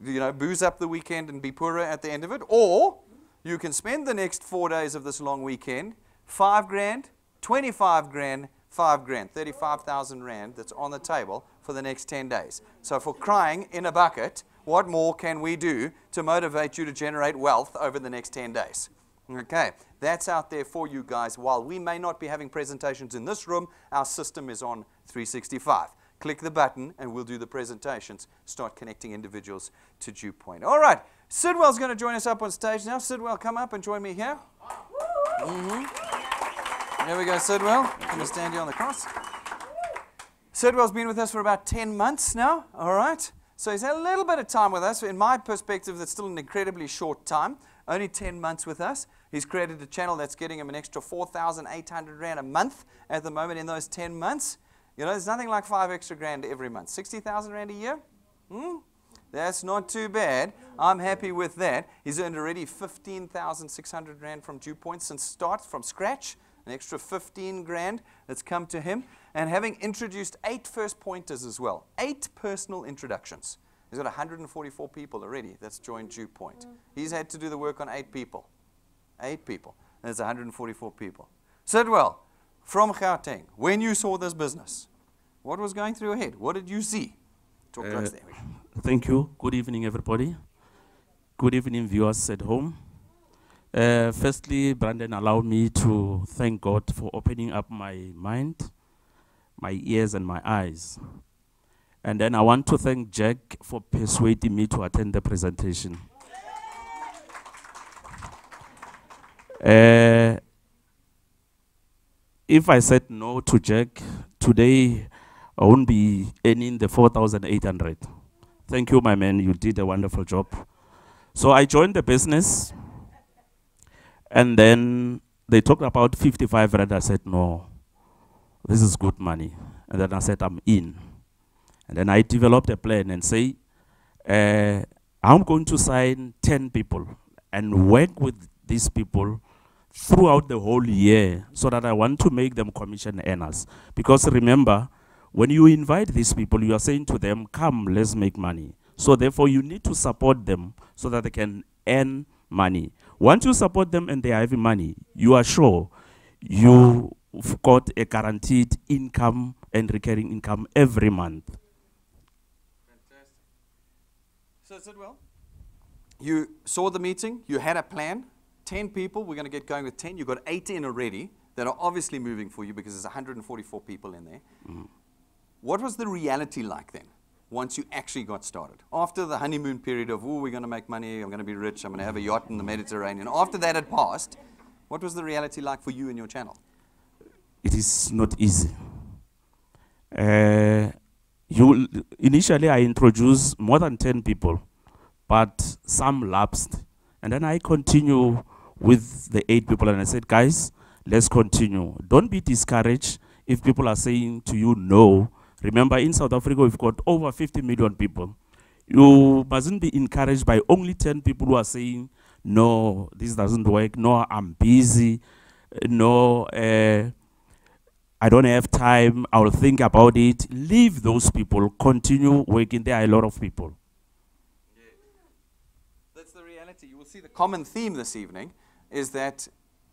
booze up the weekend and be poorer at the end of it, or you can spend the next 4 days of this long weekend, 5 grand, 25 grand, 5 grand, 35,000 rand that's on the table for the next 10 days. So for crying in a bucket, what more can we do to motivate you to generate wealth over the next 10 days? Okay, that's out there for you guys. While we may not be having presentations in this room, our system is on 365. Click the button and we'll do the presentations. Start connecting individuals to Dew Point. All right, Sidwell's going to join us up on stage now. Sidwell, come up and join me here. There we go, Sidwell. I'm going to stand you on the cross. Sidwell's been with us for about 10 months now, all right? So he's had a little bit of time with us. In my perspective, that's still an incredibly short time. Only 10 months with us. He's created a channel that's getting him an extra 4,800 rand a month at the moment in those 10 months. There's nothing like 5 extra grand every month. 60,000 rand a year? That's not too bad. I'm happy with that. He's earned already 15,600 rand from Dew Point since start, from scratch. An extra 15 grand that's come to him. And having introduced 8 first pointers as well. 8 personal introductions. He's got 144 people already that's joined Dew Point. He's had to do the work on 8 people. 8 people. That's 144 people. Sidwell, from Gauteng, when you saw this business, what was going through your head? What did you see? Talk to us there. Thank you. Good evening, everybody. Good evening, viewers at home. Firstly, Brandon, allow me to thank God for opening up my mind, my ears, and my eyes. And then I want to thank Jack for persuading me to attend the presentation. If I said no to Jack, today I won't be earning the 4,800. Thank you, my man. You did a wonderful job. So I joined the business. And then they talked about 55 rand. I said, no, this is good money. And then I said, I'm in. And then I developed a plan and say, I'm going to sign 10 people and work with these people throughout the whole year so that I want to make them commission earners. Because remember, when you invite these people, you are saying to them, come, let's make money. So therefore, you need to support them so that they can earn money. Once you support them and they are having money, you are sure you've got a guaranteed income and recurring income every month. Fantastic. So, Sidwell, you saw the meeting, you had a plan, 10 people, we're going to get going with 10. You've got 8 in already that are obviously moving for you because there's 144 people in there. What was the reality like then? Once you actually got started? After the honeymoon period of, we're going to make money, I'm going to be rich, I'm going to have a yacht in the Mediterranean. After that had passed, what was the reality like for you and your channel? It is not easy. Initially, I introduced more than 10 people, but some lapsed. And then I continue with the 8 people, and I said, guys, let's continue. Don't be discouraged if people are saying to you no. Remember, in South Africa, we've got over 50 million people. You mustn't be encouraged by only 10 people who are saying, no, this doesn't work. No, I'm busy. No, I don't have time. I'll think about it. Leave those people. Continue working. There are a lot of people. Yeah. That's the reality. You will see the common theme this evening is that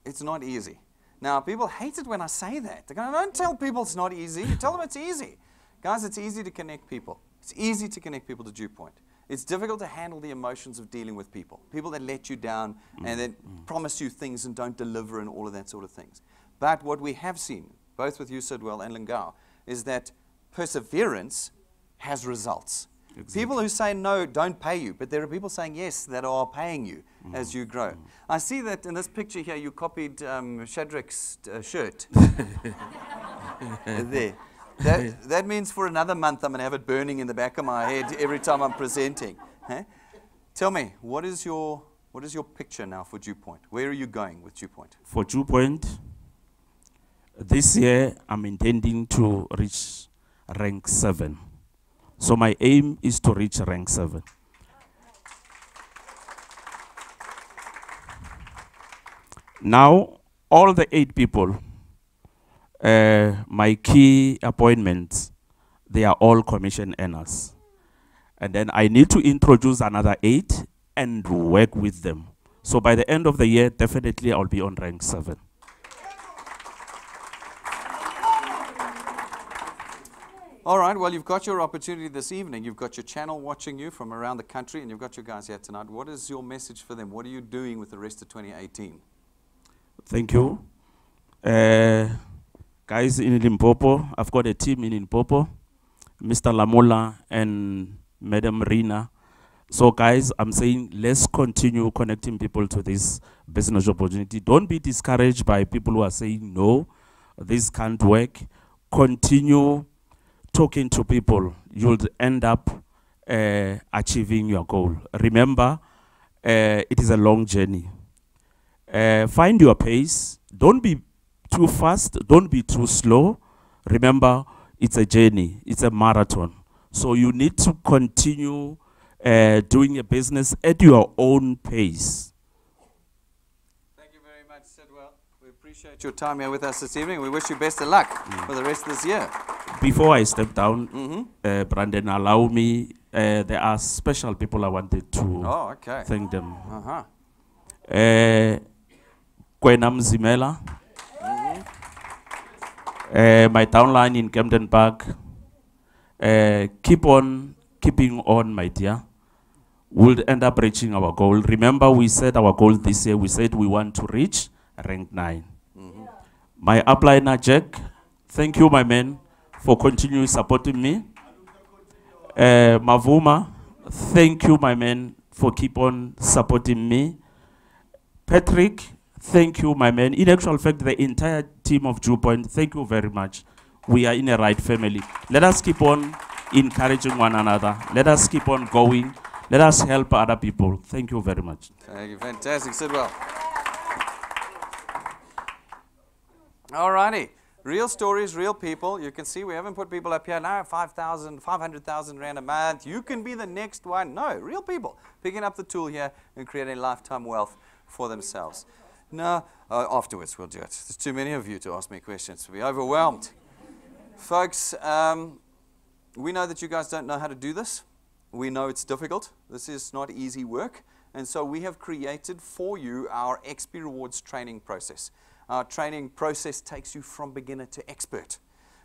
it's not easy. Now, people hate it when I say that. They go, don't tell people it's not easy. Tell them it's easy. Guys, it's easy to connect people. It's easy to connect people to Dew Point. It's difficult to handle the emotions of dealing with people. People that let you down and then promise you things and don't deliver and all of that sort of things. But what we have seen, both with you, Sidwell, and Lingao, is that perseverance has results. Exactly. People who say no don't pay you, but there are people saying yes that are paying you as you grow. I see that in this picture here, you copied Shadrach's shirt. There. That means for another month I'm going to have it burning in the back of my head every time I'm presenting. Huh? Tell me, what is your picture now for Dew Point? Where are you going with Dew Point? For Dew Point, This year, I'm intending to reach rank 7. So my aim is to reach rank 7. Now, all the 8 people, my key appointments, they are all commission earners. And then I need to introduce another 8 and work with them. So by the end of the year, definitely I'll be on rank 7. All right, well, you've got your opportunity this evening. You've got your channel watching you from around the country, and you've got your guys here tonight. What is your message for them? What are you doing with the rest of 2018? Thank you. Guys in Limpopo, I've got a team in Limpopo, Mr. Lamola and Madam Rina. So guys, I'm saying let's continue connecting people to this business opportunity. Don't be discouraged by people who are saying, no, this can't work. Continue talking to people. You'll end up achieving your goal. Remember, it is a long journey. Find your pace. Don't be too fast. Don't be too slow. Remember, it's a journey. It's a marathon. So you need to continue doing a business at your own pace. Thank you very much, Sidwell. We appreciate your time here with us this evening. We wish you best of luck for the rest of this year. Before I step down, Brandon, allow me, there are special people I wanted to thank them. Kwenam Zimela, my downline in Camden Park. Keeping on, my dear. We'll end up reaching our goal. Remember, we set our goal this year. We said we want to reach rank 9. My upliner, Jack, thank you, my man, for continuing supporting me. Mavuma, thank you, my man, for keep on supporting me. Patrick, thank you, my man. In actual fact, the entire team of Dew Point, thank you very much. We are in a right family. Let us keep on encouraging one another. Let us keep on going. Let us help other people. Thank you very much. Thank you. Fantastic. Sidwell. All righty. Real stories, real people. You can see we haven't put people up here now, 5,000, 500,000 Rand a month. You can be the next one. No, real people picking up the tool here and creating lifetime wealth for themselves. No, afterwards we'll do it. There's too many of you to ask me questions. We'll be overwhelmed. Folks, we know that you guys don't know how to do this. We know it's difficult. This is not easy work. And so we have created for you our XP Rewards training process. Our training process takes you from beginner to expert.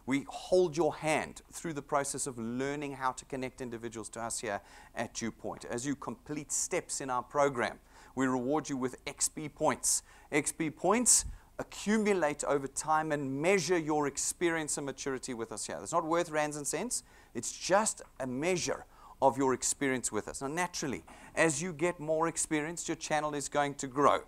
We hold your hand through the process of learning how to connect individuals to us here at Dew Point. As you complete steps in our program, we reward you with XP points. XP points accumulate over time and measure your experience and maturity with us here. It's not worth rands and cents. It's just a measure of your experience with us. Now, naturally, as you get more experience, your channel is going to grow.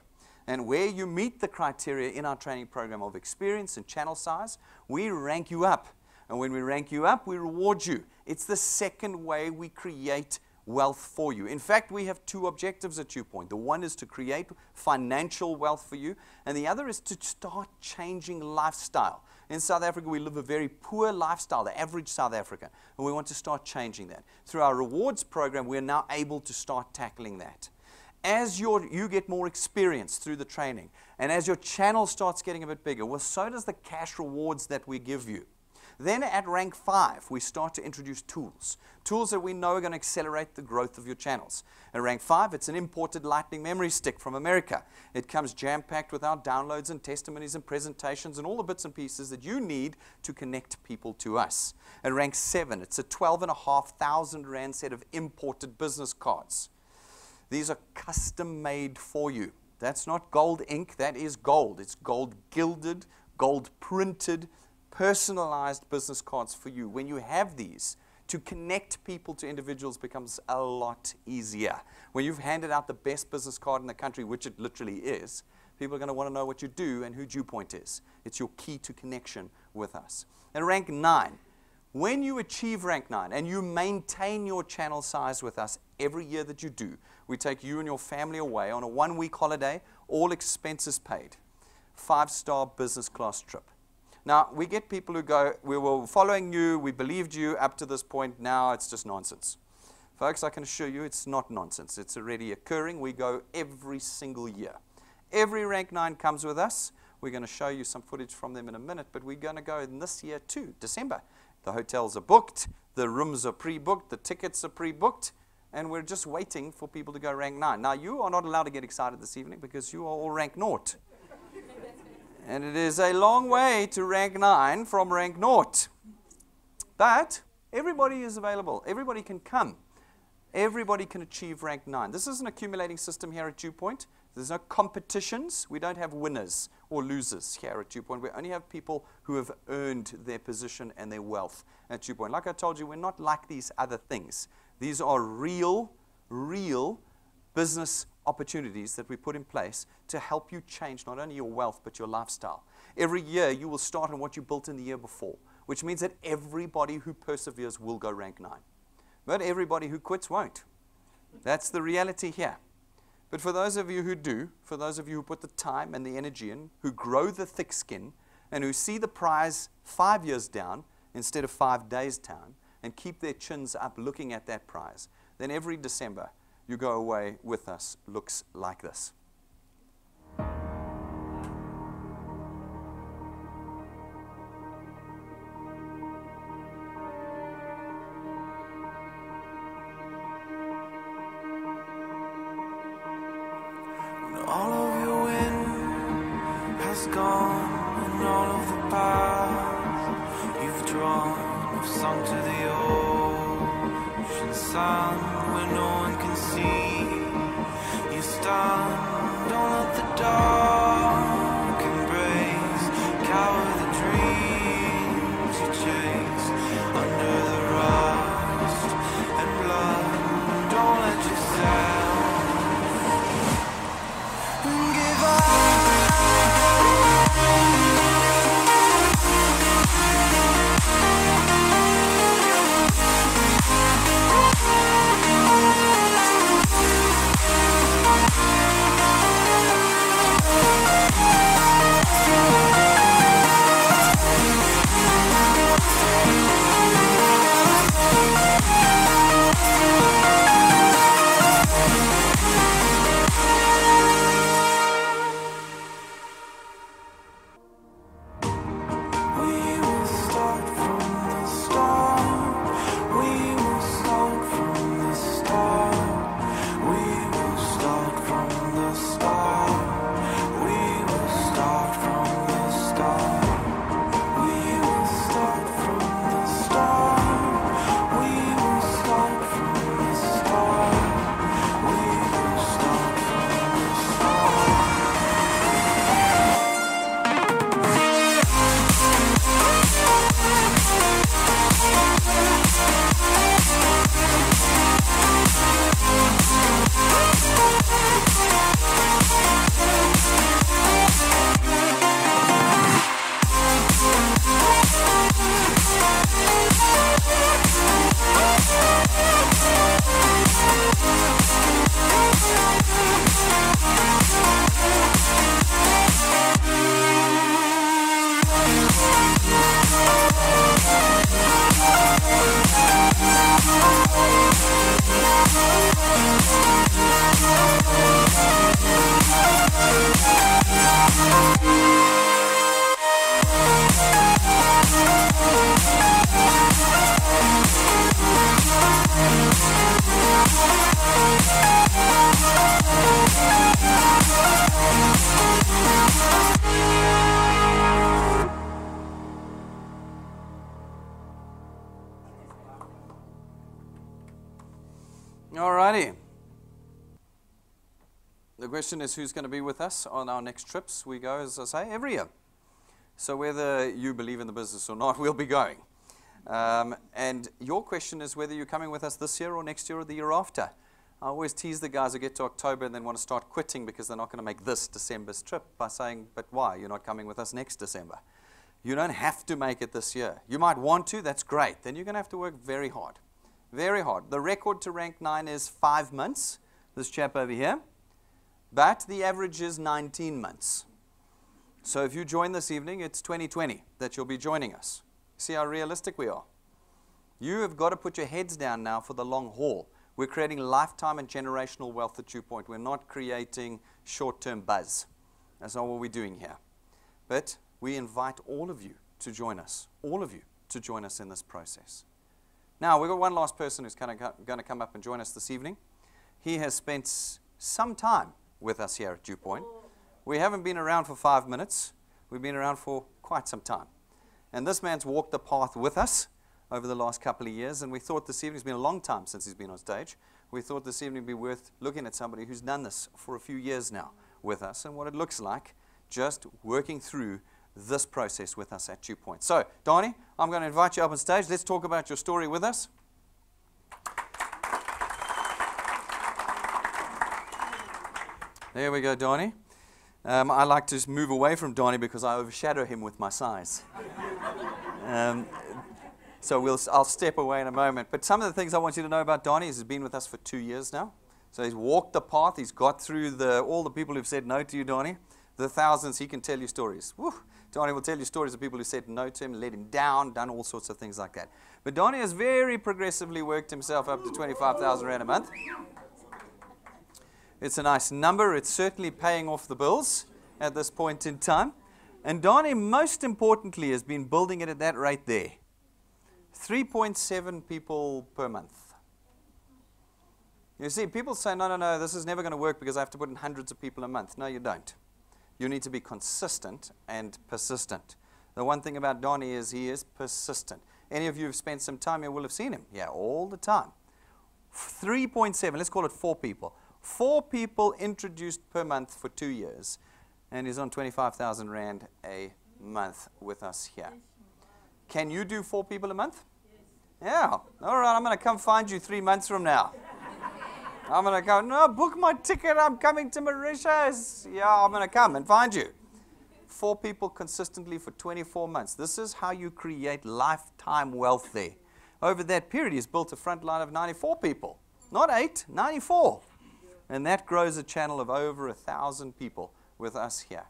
And where you meet the criteria in our training program of experience and channel size, we rank you up. And when we rank you up, we reward you. It's the second way we create wealth for you. In fact, we have 2 objectives at Dew Point. The one is to create financial wealth for you, and the other is to start changing lifestyle. In South Africa, we live a very poor lifestyle, the average South African, and we want to start changing that. Through our rewards program, we're now able to start tackling that. As you get more experience through the training, and as your channel starts getting a bit bigger, well, so does the cash rewards that we give you. Then at rank 5, we start to introduce tools that we know are going to accelerate the growth of your channels. At rank 5, it's an imported Lightning memory stick from America. It comes jam-packed with our downloads and testimonies and presentations and all the bits and pieces that you need to connect people to us. At rank 7, it's a 12,500 Rand set of imported business cards. These are custom made for you. That's not gold ink, that is gold. It's gold gilded, gold printed, personalized business cards for you. When you have these, to connect people to individuals becomes a lot easier. When you've handed out the best business card in the country, which it literally is, people are going to want to know what you do and who Dew Point is. It's your key to connection with us. At rank 9, when you achieve rank 9 and you maintain your channel size with us every year that you do, we take you and your family away on a 1-week holiday, all expenses paid, 5-star business class trip. Now, we get people who go, we were following you, we believed you up to this point, now it's just nonsense. Folks, I can assure you it's not nonsense. It's already occurring. We go every single year. Every Rank 9 comes with us. We're going to show you some footage from them in a minute, but we're going to go in this year too, December. The hotels are booked, the rooms are pre-booked, the tickets are pre-booked, and we're just waiting for people to go Rank 9. Now, you are not allowed to get excited this evening because you are all Rank 0. And it is a long way to Rank 9 from Rank 0. But everybody is available. Everybody can come. Everybody can achieve Rank 9. This is an accumulating system here at Dew Point. There's no competitions. We don't have winners or losers here at Dew Point. We only have people who have earned their position and their wealth at Dew Point. Like I told you, we're not like these other things. These are real business opportunities that we put in place to help you change not only your wealth, but your lifestyle. Every year, you will start on what you built in the year before, which means that everybody who perseveres will go Rank 9. But everybody who quits won't. That's the reality here. But for those of you who do, for those of you who put the time and the energy in, who grow the thick skin, and who see the prize 5 years down instead of 5 days down, and keep their chins up looking at that prize, then every December, you go away with us looks like this. All of your wind has gone, and all of the paths you've drawn have sunk to the ocean sun, where no one can see. You stand on at the dark embrace, cower the dreams you chase under the rust and blood. Don't let yourself give up. Alrighty. The question is who's going to be with us on our next trips. We go, as I say, every year. So whether you believe in the business or not, we'll be going. And your question is whether you're coming with us this year or next year or the year after. I always tease the guys who get to October and then want to start quitting because they're not going to make this December's trip by saying, but why? You're not coming with us next December. You don't have to make it this year. You might want to, that's great. Then you're going to have to work very hard. Very hard. The record to rank 9 is 5 months, this chap over here. But the average is 19 months. So if you join this evening, it's 2020 that you'll be joining us. See how realistic we are. You have got to put your heads down now for the long haul. We're creating lifetime and generational wealth at Dew Point. We're not creating short-term buzz. That's not what we're doing here. But we invite all of you to join us, all of you to join us in this process. Now, we've got one last person who's going to come up and join us this evening. He has spent some time with us here at Dew Point. We haven't been around for 5 minutes. We've been around for quite some time. And this man's walked the path with us over the last couple of years, and we thought this evening, it's been a long time since he's been on stage, we thought this evening would be worth looking at somebody who's done this for a few years now with us and what it looks like just working through this process with us at Dew Point. So, Donnie, I'm going to invite you up on stage. Let's talk about your story with us. There we go, Donnie. I like to move away from Donnie because I overshadow him with my size. So I'll step away in a moment. But some of the things I want you to know about Donnie is he's been with us for 2 years now. So he's walked the path. He's got through all the people who've said no to you, Donnie. The thousands, he can tell you stories. Woo. Donnie will tell you stories of people who said no to him, let him down, done all sorts of things like that. But Donnie has very progressively worked himself up to 25,000 Rand a month. It's a nice number. It's certainly paying off the bills at this point in time. And Donnie, most importantly, has been building it at that rate there. 3.7 people per month. You see, people say, no, this is never going to work because I have to put in hundreds of people a month. No, you don't. You need to be consistent and persistent. The one thing about Donnie is he is persistent. Any of you who've spent some time here will have seen him. Yeah, all the time. 3.7, let's call it 4 people. 4 people introduced per month for 2 years. And he's on 25,000 Rand a month with us here. Can you do 4 people a month? Yeah. All right, I'm going to come find you 3 months from now. I'm going to go, no, book my ticket. I'm coming to Mauritius. Yeah, I'm going to come and find you. 4 people consistently for 24 months. This is how you create lifetime wealth there. Over that period, he's built a front line of 94 people. Not 8, 94. And that grows a channel of over 1,000 people with us here.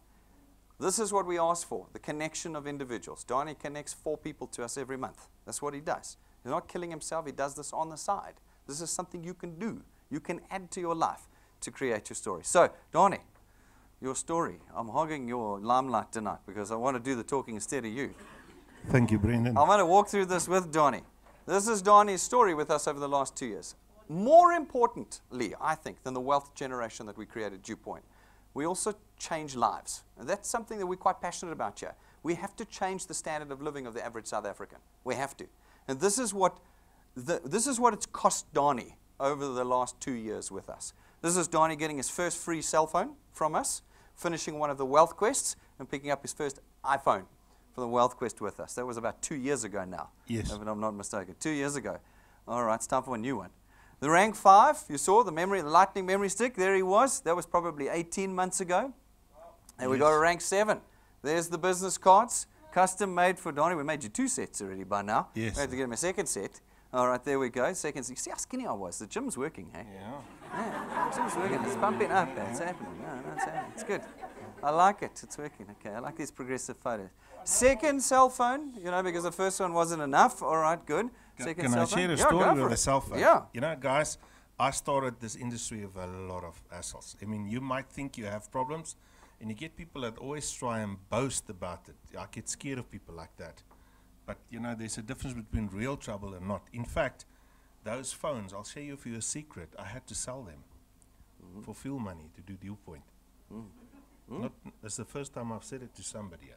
This is what we ask for, the connection of individuals. Donnie connects 4 people to us every month. That's what he does. He's not killing himself. He does this on the side. This is something you can do. You can add to your life to create your story. So, Donnie, your story. I'm hogging your limelight tonight because I want to do the talking instead of you. Thank you, Brendan. I'm going to walk through this with Donnie. This is Donnie's story with us over the last 2 years. More importantly, I think, than the wealth generation that we created at Dew Point, we also change lives. And that's something that we're quite passionate about here. We have to change the standard of living of the average South African. We have to. And this is what it's cost Donnie over the last 2 years with us. This is Donnie getting his first free cell phone from us, finishing one of the Wealth Quests, and picking up his first iPhone for the Wealth Quest with us. That was about 2 years ago now. Yes. If I'm not mistaken. 2 years ago. All right, it's time for a new one. The rank 5, you saw the lightning memory stick. There he was. That was probably 18 months ago. And we got a rank 7. There's the business cards, custom made for Donnie. We made you 2 sets already by now. Yes. We had to get him a second set. All right, there we go. Second set. You see how skinny I was. The gym's working, hey? Yeah, the gym's working. It's pumping up. It's happening. No, it's happening. It's good. I like it. It's working. Okay, I like these progressive photos. Second cell phone, because the first one wasn't enough. All right, good. Second Can cell I phone. share a Yeah, story go with for a it. cell phone? Yeah. You know, guys, I started this industry of a lot of hassles. I mean, you might think you have problems, and you get people that always try and boast about it. I get scared of people like that. But, there's a difference between real trouble and not. In fact, those phones, I'll share you a secret. I had to sell them for fuel money to do Dew Point. That's the first time I've said it to somebody.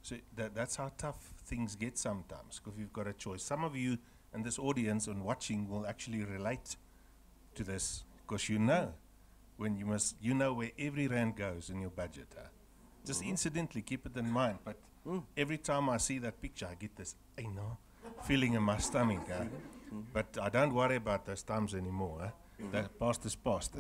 So that's how tough things get sometimes, because you've got a choice. Some of you and this audience and watching will actually relate to this, because when you know where every rand goes in your budget. Just incidentally, keep it in mind. But every time I see that picture, I get this, feeling in my stomach. But I don't worry about those times anymore. That past is past.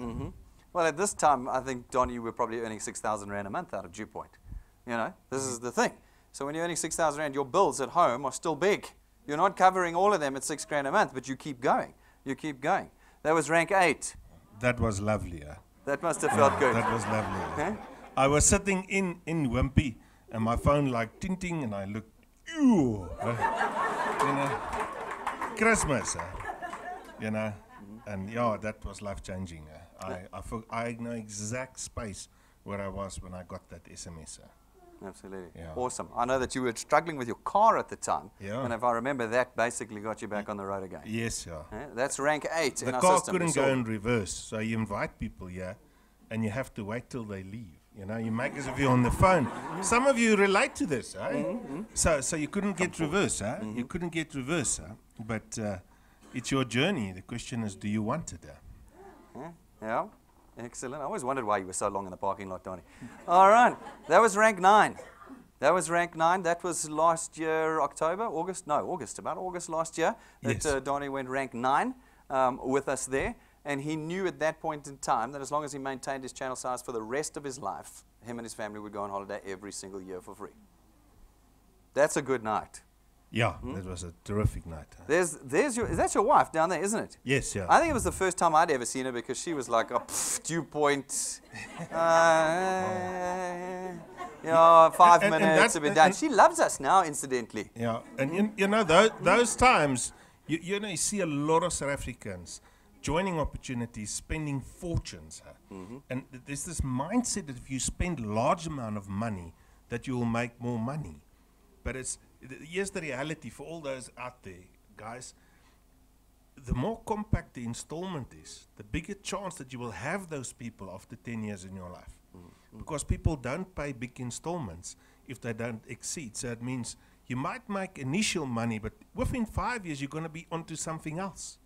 Well, at this time, I think, Donnie, you were probably earning 6,000 Rand a month out of Dew Point. This is the thing. So when you're earning 6,000 Rand, your bills at home are still big. You're not covering all of them at 6 grand a month, but you keep going. You keep going. That was rank 8. That was lovely. That must have felt good. That was lovely. Okay? I was sitting in Wimpy, and my phone like ting, and I looked, ew, you know, Christmas, you know, and yeah, that was life changing. I know exact space where I was when I got that SMS. Absolutely. Yeah. Awesome. I know that you were struggling with your car at the time. Yeah. And if I remember, that basically got you back on the road again. Yes, yeah. That's rank 8 in The our car system. We couldn't saw go it. in reverse, so you invite people here, and you have to wait till they leave. You know, you make as if you're on the phone. Some of you relate to this, eh? So you couldn't get reverse, huh? You couldn't get reverse, huh? But it's your journey. The question is, do you want it? Yeah. Excellent. I always wondered why you were so long in the parking lot, Donnie. All right. That was rank 9. That was rank 9. That was last year, August last year, that Yes. Donnie went rank 9 with us there. And he knew at that point in time that as long as he maintained his channel size for the rest of his life, him and his family would go on holiday every single year for free. That's a good night. Yeah, that was a terrific night. Is that your wife down there, isn't it? Yes, yeah. I think it was the first time I'd ever seen her because she was like, Dew Point, 5 And minutes that's- to be and- done. and- She loves us now, incidentally. Yeah, and you know, those times, you know, you see a lot of South Africans joining opportunities, spending fortunes. And there's this mindset that if you spend a large amount of money, that you will make more money. But here's the reality for all those out there, guys. The more compact the installment is, the bigger chance that you will have those people after 10 years in your life. Because people don't pay big installments if they don't exceed. So it means you might make initial money, but within 5 years, you're going to be onto something else.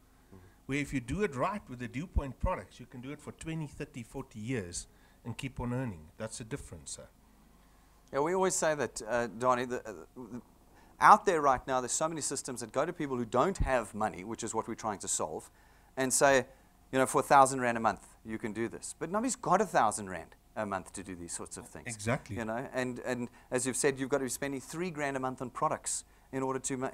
Where if you do it right with the Dew Point products, you can do it for 20, 30, 40 years and keep on earning. That's the difference. Yeah, we always say that, Donnie, out there right now, there's so many systems that go to people who don't have money, which is what we're trying to solve, and say, you know, for 1,000 Rand a month, you can do this. But nobody's got 1,000 Rand a month to do these sorts of things. Exactly. You know, and as you've said, you've got to be spending 3 grand a month on products in order to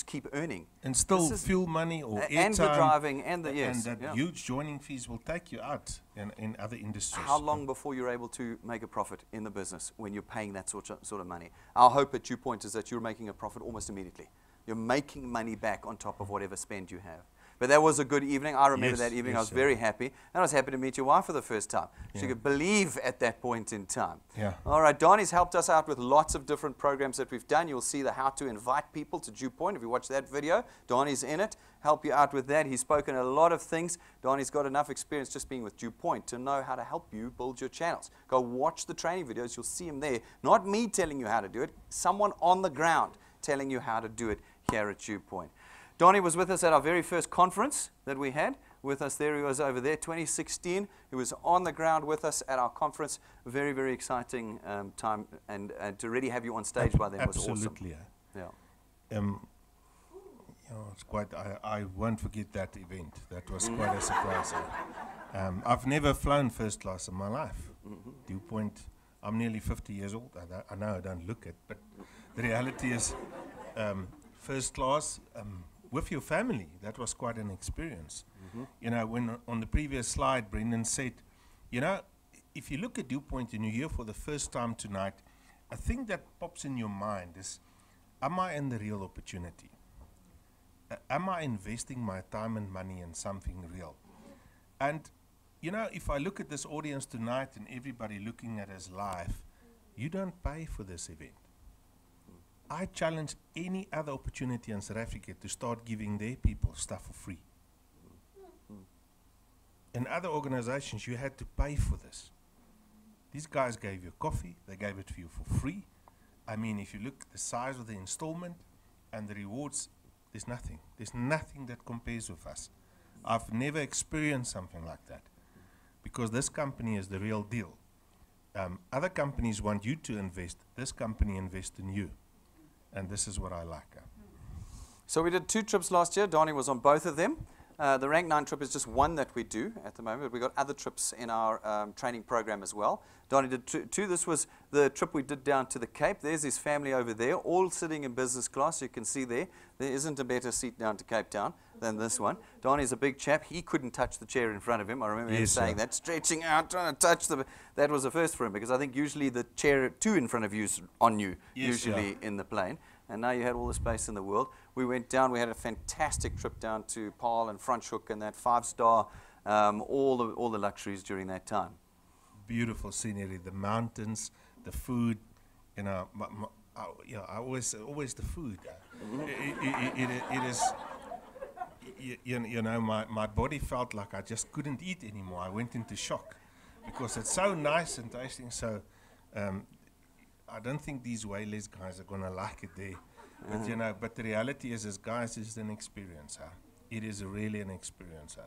keep earning. And still This is- fuel money or and the airtime, driving and the and that yeah. huge joining fees will take you out in other industries. How long before you're able to make a profit in the business when you're paying that sort of money? Our hope at Dew Point is that you're making a profit almost immediately. You're making money back on top of whatever spend you have. But that was a good evening. I remember Yes, that evening. I yes, was very happy. And I was happy to meet your wife for the first time. She Yeah. could believe at that point in time. Yeah. All right, Donnie's helped us out with lots of different programs that we've done. You'll see the how to invite people to Dew Point. If you watch that video, Donnie's in it. Help you out with that. He's spoken a lot of things. Donnie's got enough experience just being with Dew Point to know how to help you build your channels. Go watch the training videos. You'll see him there. Not me telling you how to do it. Someone on the ground telling you how to do it here at Dew Point. Donnie was with us at our very first conference that we had. With us there, he was over there, 2016. He was on the ground with us at our conference. Very, very exciting time. And to really have you on stage by then was awesome. Absolutely. Yeah. It's quite. I won't forget that event. That was quite a surprise. I've never flown first class in my life. Dew Point. I'm nearly 50 years old. I know I don't look it, but the reality is, first class with your family. That was quite an experience. You know, when on the previous slide, Brendan said, you know, if you look at Dew Point and you're here for the first time tonight, a thing that pops in your mind is, am I in the real opportunity? Am I investing my time and money in something real? And, you know, if I look at this audience tonight and everybody looking at us live, you don't pay for this event. I challenge any other opportunity in South Africa to start giving their people stuff for free. In other organizations, you had to pay for this. These guys gave you coffee, they gave it to you for free. I mean, if you look at the size of the installment and the rewards, there's nothing. There's nothing that compares with us. I've never experienced something like that because this company is the real deal. Other companies want you to invest. This company invests in you. And this is what I like. So we did 2 trips last year. Donnie was on both of them. The Rank 9 trip is just one that we do at the moment. We've got other trips in our training program as well. Donnie did two. This was the trip we did down to the Cape. There's his family over there, all sitting in business class. You can see there isn't a better seat down to Cape Town than this one. Donnie's a big chap. He couldn't touch the chair in front of him. I remember him saying that, stretching out, trying to touch the... That was a first for him, because I think usually the chair two in front of you is on you, usually in the plane. And now you had all the space in the world. We went down, we had a fantastic trip down to Paarl and Franschhoek and that 5-star, all the luxuries during that time. Beautiful scenery, the mountains, the food, you know, I always the food. It is, you know, my body felt like I just couldn't eat anymore. I went into shock because it's so nice and tasting. So I don't think these Wales guys are gonna like it there. But you know, but the reality is guys, is an experience. It is really an experience.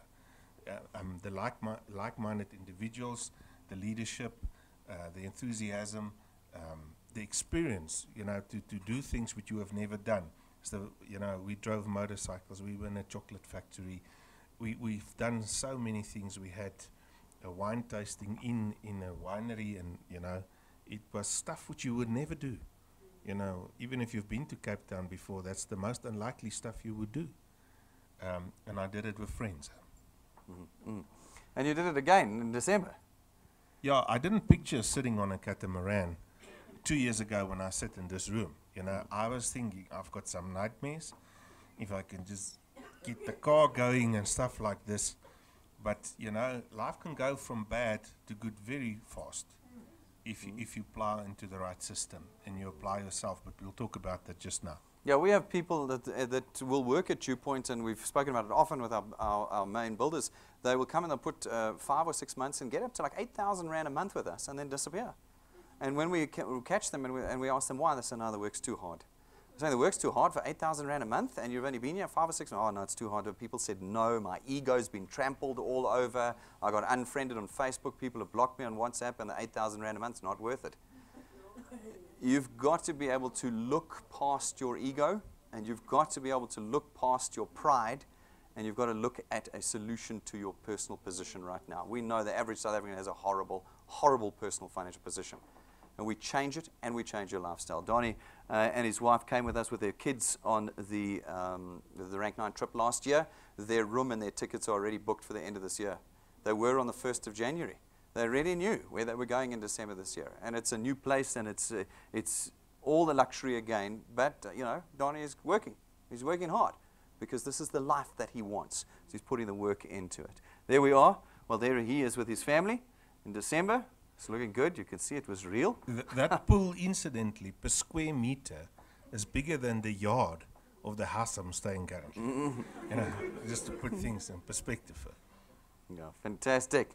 The like-minded individuals, the leadership, the enthusiasm, the experience, you know, to do things which you have never done. So, you know, we drove motorcycles, we were in a chocolate factory, we've done so many things. We had a wine tasting in a winery, and, you know, it was stuff which you would never do. You know, even if you've been to Cape Town before, that's the most unlikely stuff you would do. And I did it with friends. And you did it again in December. Yeah, I didn't picture sitting on a catamaran 2 years ago when I sat in this room. You know, I was thinking, I've got some nightmares. If I can just get the car going and stuff like this. But, you know, life can go from bad to good very fast if you plow into the right system and you apply yourself. But we'll talk about that just now. Yeah, we have people that will work at Dew Point, and we've spoken about it often with our main builders. They will come and they'll put 5 or 6 months and get up to like 8,000 Rand a month with us and then disappear. And when we catch them and we ask them why, they say, no, the work's too hard. We're saying the work's too hard for 8,000 Rand a month and you've only been here 5 or 6 months. Oh, no, it's too hard. People said, no, my ego's been trampled all over. I got unfriended on Facebook. People have blocked me on WhatsApp, and the 8,000 Rand a month's not worth it. You've got to be able to look past your ego, and you've got to be able to look past your pride, and you've got to look at a solution to your personal position right now. We know the average South African has a horrible, horrible personal financial position. And we change it, and we change your lifestyle. Donnie and his wife came with us with their kids on the Rank 9 trip last year. Their room and their tickets are already booked for the end of this year. They were on the 1st of January. They already knew where they were going in December this year. And it's a new place, and it's all the luxury again. But, you know, Donnie is working. He's working hard because this is the life that he wants. So he's putting the work into it. There we are. Well, there he is with his family in December. It's looking good. You can see it was real. That pool, incidentally, per square meter is bigger than the yard of the house I'm staying currently. You know, just to put things in perspective. Yeah, fantastic.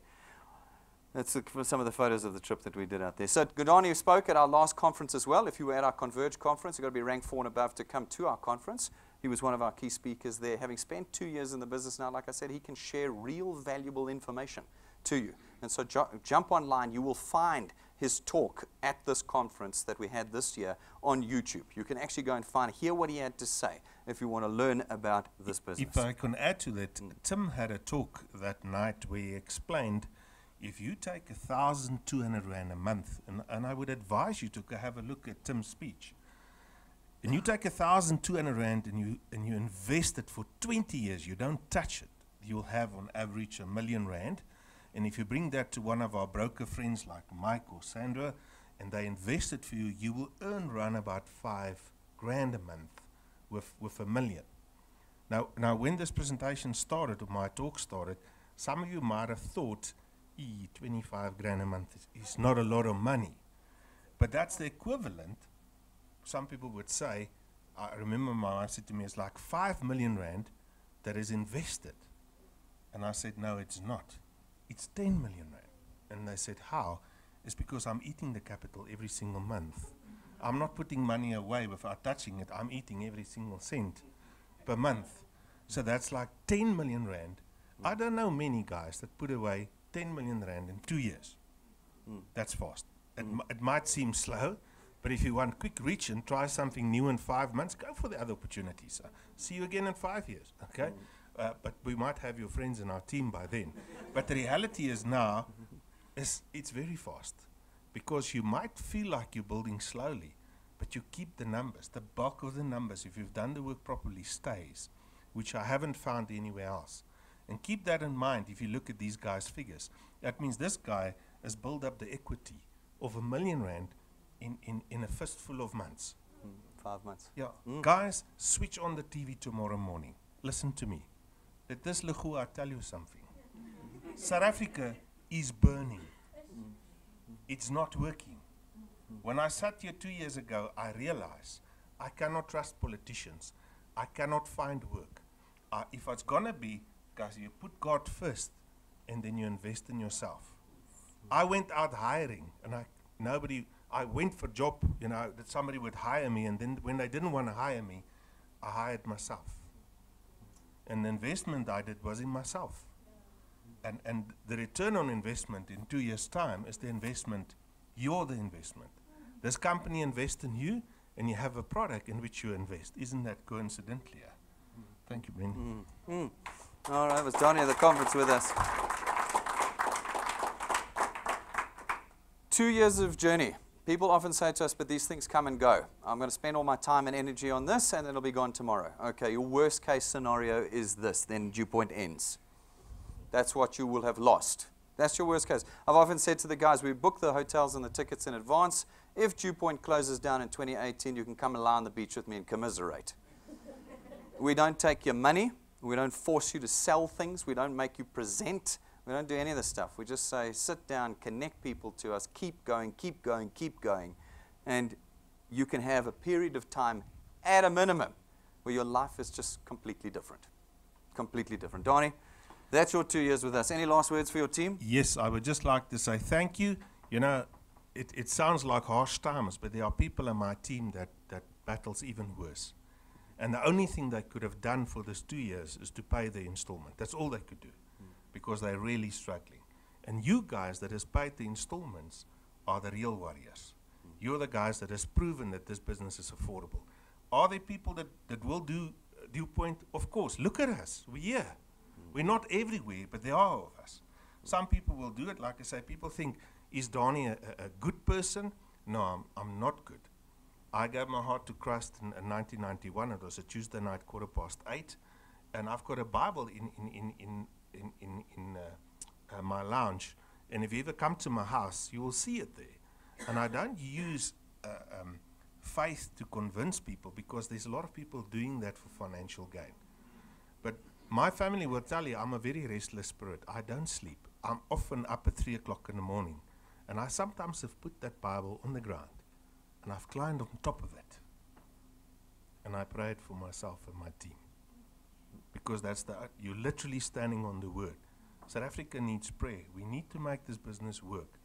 That's some of the photos of the trip that we did out there. So Godani spoke at our last conference as well. If you were at our Converge conference, you've got to be ranked 4 and above to come to our conference. He was one of our key speakers there. Having spent 2 years in the business now, like I said, he can share real valuable information to you. And so jump online. You will find his talk at this conference that we had this year on YouTube. You can actually go and hear what he had to say if you want to learn about this business. If I can add to that, Tim had a talk that night where he explained if you take 1,200 Rand a month, and I would advise you to have a look at Tim's speech, and you take 1,200 Rand and you invest it for 20 years, you don't touch it, you'll have on average R1 million. And if you bring that to one of our broker friends like Mike or Sandra, and they invest it for you, you will earn around about 5 grand a month with R1 million. Now, when this presentation started, or my talk started, some of you might have thought, 25 grand a month is not a lot of money. But that's the equivalent, some people would say, I remember my wife said to me, it's like 5 million Rand that is invested. And I said, no, it's not. It's 10 million Rand. And they said, how? It's because I'm eating the capital every single month. I'm not putting money away without touching it. I'm eating every single cent per month. So that's like 10 million Rand. I don't know many guys that put away 10 million Rand in 2 years. That's fast. It might seem slow, but if you want quick reach and try something new in 5 months, go for the other opportunities. See you again in 5 years, okay? but we might have your friends in our team by then. But the reality is now, it's very fast. Because you might feel like you're building slowly, but you keep the numbers. The bulk of the numbers, if you've done the work properly, stays, which I haven't found anywhere else. And keep that in mind if you look at these guys' figures. That means this guy has built up the equity of R1 million in a fistful of months. 5 months. Yeah. Guys, switch on the TV tomorrow morning. Listen to me. Let this Lehua tell you something. South Africa is burning. It's not working. When I sat here 2 years ago, I realized I cannot trust politicians. I cannot find work. If it's gonna be, guys, you put God first and then you invest in yourself. I went out hiring and I went for job, you know, that somebody would hire me, and then when they didn't want to hire me, I hired myself. And the investment I did was in myself. And the return on investment in 2 years' time is the investment. You're the investment. This company invests in you, and you have a product in which you invest. Isn't that coincidentally? Thank you, Ben. All right, that was Donnie at the conference with us. 2 years of journey. People often say to us, but these things come and go. I'm going to spend all my time and energy on this, and it'll be gone tomorrow. Okay, your worst case scenario is this, then Dew Point ends. That's what you will have lost. That's your worst case. I've often said to the guys, we book the hotels and the tickets in advance. If Dew Point closes down in 2018, you can come and lie on the beach with me and commiserate. We don't take your money. We don't force you to sell things. We don't make you present. We don't do any of this stuff. We just say, sit down, connect people to us, keep going, keep going, keep going. And you can have a period of time at a minimum where your life is just completely different. Completely different. Donnie, that's your 2 years with us. Any last words for your team? Yes, I would just like to say thank you. You know, it sounds like harsh times, but there are people on my team that battles even worse. And the only thing they could have done for this 2 years is to pay the installment. That's all they could do, because they're really struggling. And you guys that has paid the installments are the real warriors. You're the guys that has proven that this business is affordable. Are there people that will do Dew Point? Of course. Look at us. We're here. We're not everywhere, but there are of us. Some people will do it. Like I say, people think, is Donnie a good person? No, I'm not good. I gave my heart to Christ in 1991. It was a Tuesday night, 8:15, and I've got a Bible in my lounge. And if you ever come to my house, you will see it there. And I don't use faith to convince people, because there's a lot of people doing that for financial gain. But my family will tell you I'm a very restless spirit. I don't sleep. I'm often up at 3 o'clock in the morning. And I sometimes have put that Bible on the ground. And I've climbed on top of it. And I prayed for myself and my team. Because you're literally standing on the word. South Africa needs prayer. We need to make this business work.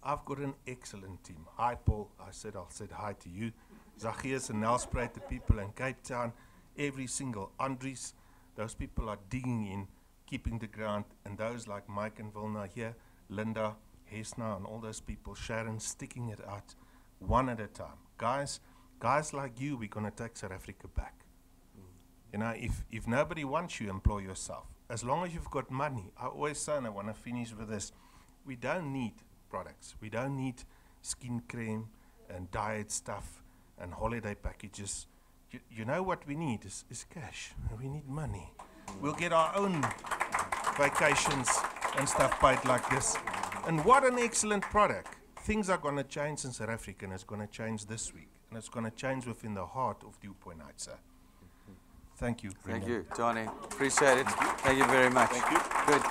I've got an excellent team. Hi, Paul. I'll say hi to you. Zacchaeus and Nelspruit, the people in Cape Town. Every single Andries. Those people are digging in, keeping the ground. And those like Mike and Vilna here, Linda, Hesna, and all those people, Sharon, sticking it out one at a time. Guys like you, we're going to take South Africa back. You know, if nobody wants you, employ yourself. As long as you've got money. I always say, and I want to finish with this, we don't need products. We don't need skin cream and diet stuff and holiday packages. You know what we need is cash. We need money. We'll get our own vacations and stuff paid like this. And what an excellent product. Things are going to change in South Africa, and it's going to change this week. And it's going to change within the heart of Dew Point Heights, sir. Thank you. Thank you, Donnie. Appreciate it. Thank you very much. Thank you. Good.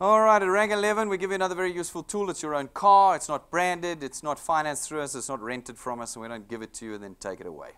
All right, at rank 11, we give you another very useful tool. It's your own car. It's not branded. It's not financed through us. It's not rented from us, and we don't give it to you and then take it away.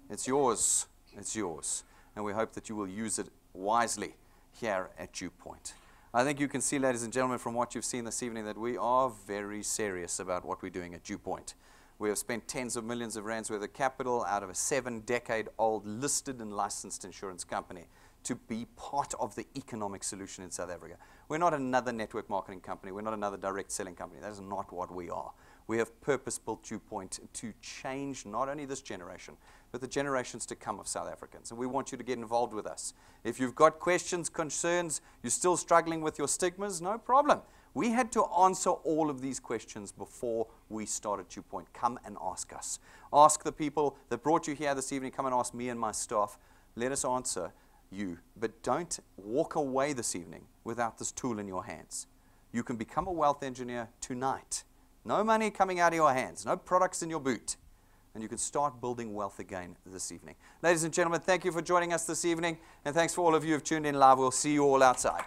It's yours. It's yours. And we hope that you will use it wisely here at Dew Point. I think you can see, ladies and gentlemen, from what you've seen this evening, that we are very serious about what we're doing at Dew Point. We have spent tens of millions of rands worth of capital out of a 7-decade-old listed and licensed insurance company to be part of the economic solution in South Africa. We're not another network marketing company. We're not another direct selling company. That is not what we are. We have purpose-built Dew Point to change not only this generation, with the generations to come of South Africans. And we want you to get involved with us. If you've got questions, concerns, you're still struggling with your stigmas, no problem. We had to answer all of these questions before we started 2 Point. Come and ask us. Ask the people that brought you here this evening. Come and ask me and my staff. Let us answer you. But don't walk away this evening without this tool in your hands. You can become a wealth engineer tonight. No money coming out of your hands. No products in your boot. And you can start building wealth again this evening. Ladies and gentlemen, thank you for joining us this evening. And thanks for all of you who have tuned in live. We'll see you all outside.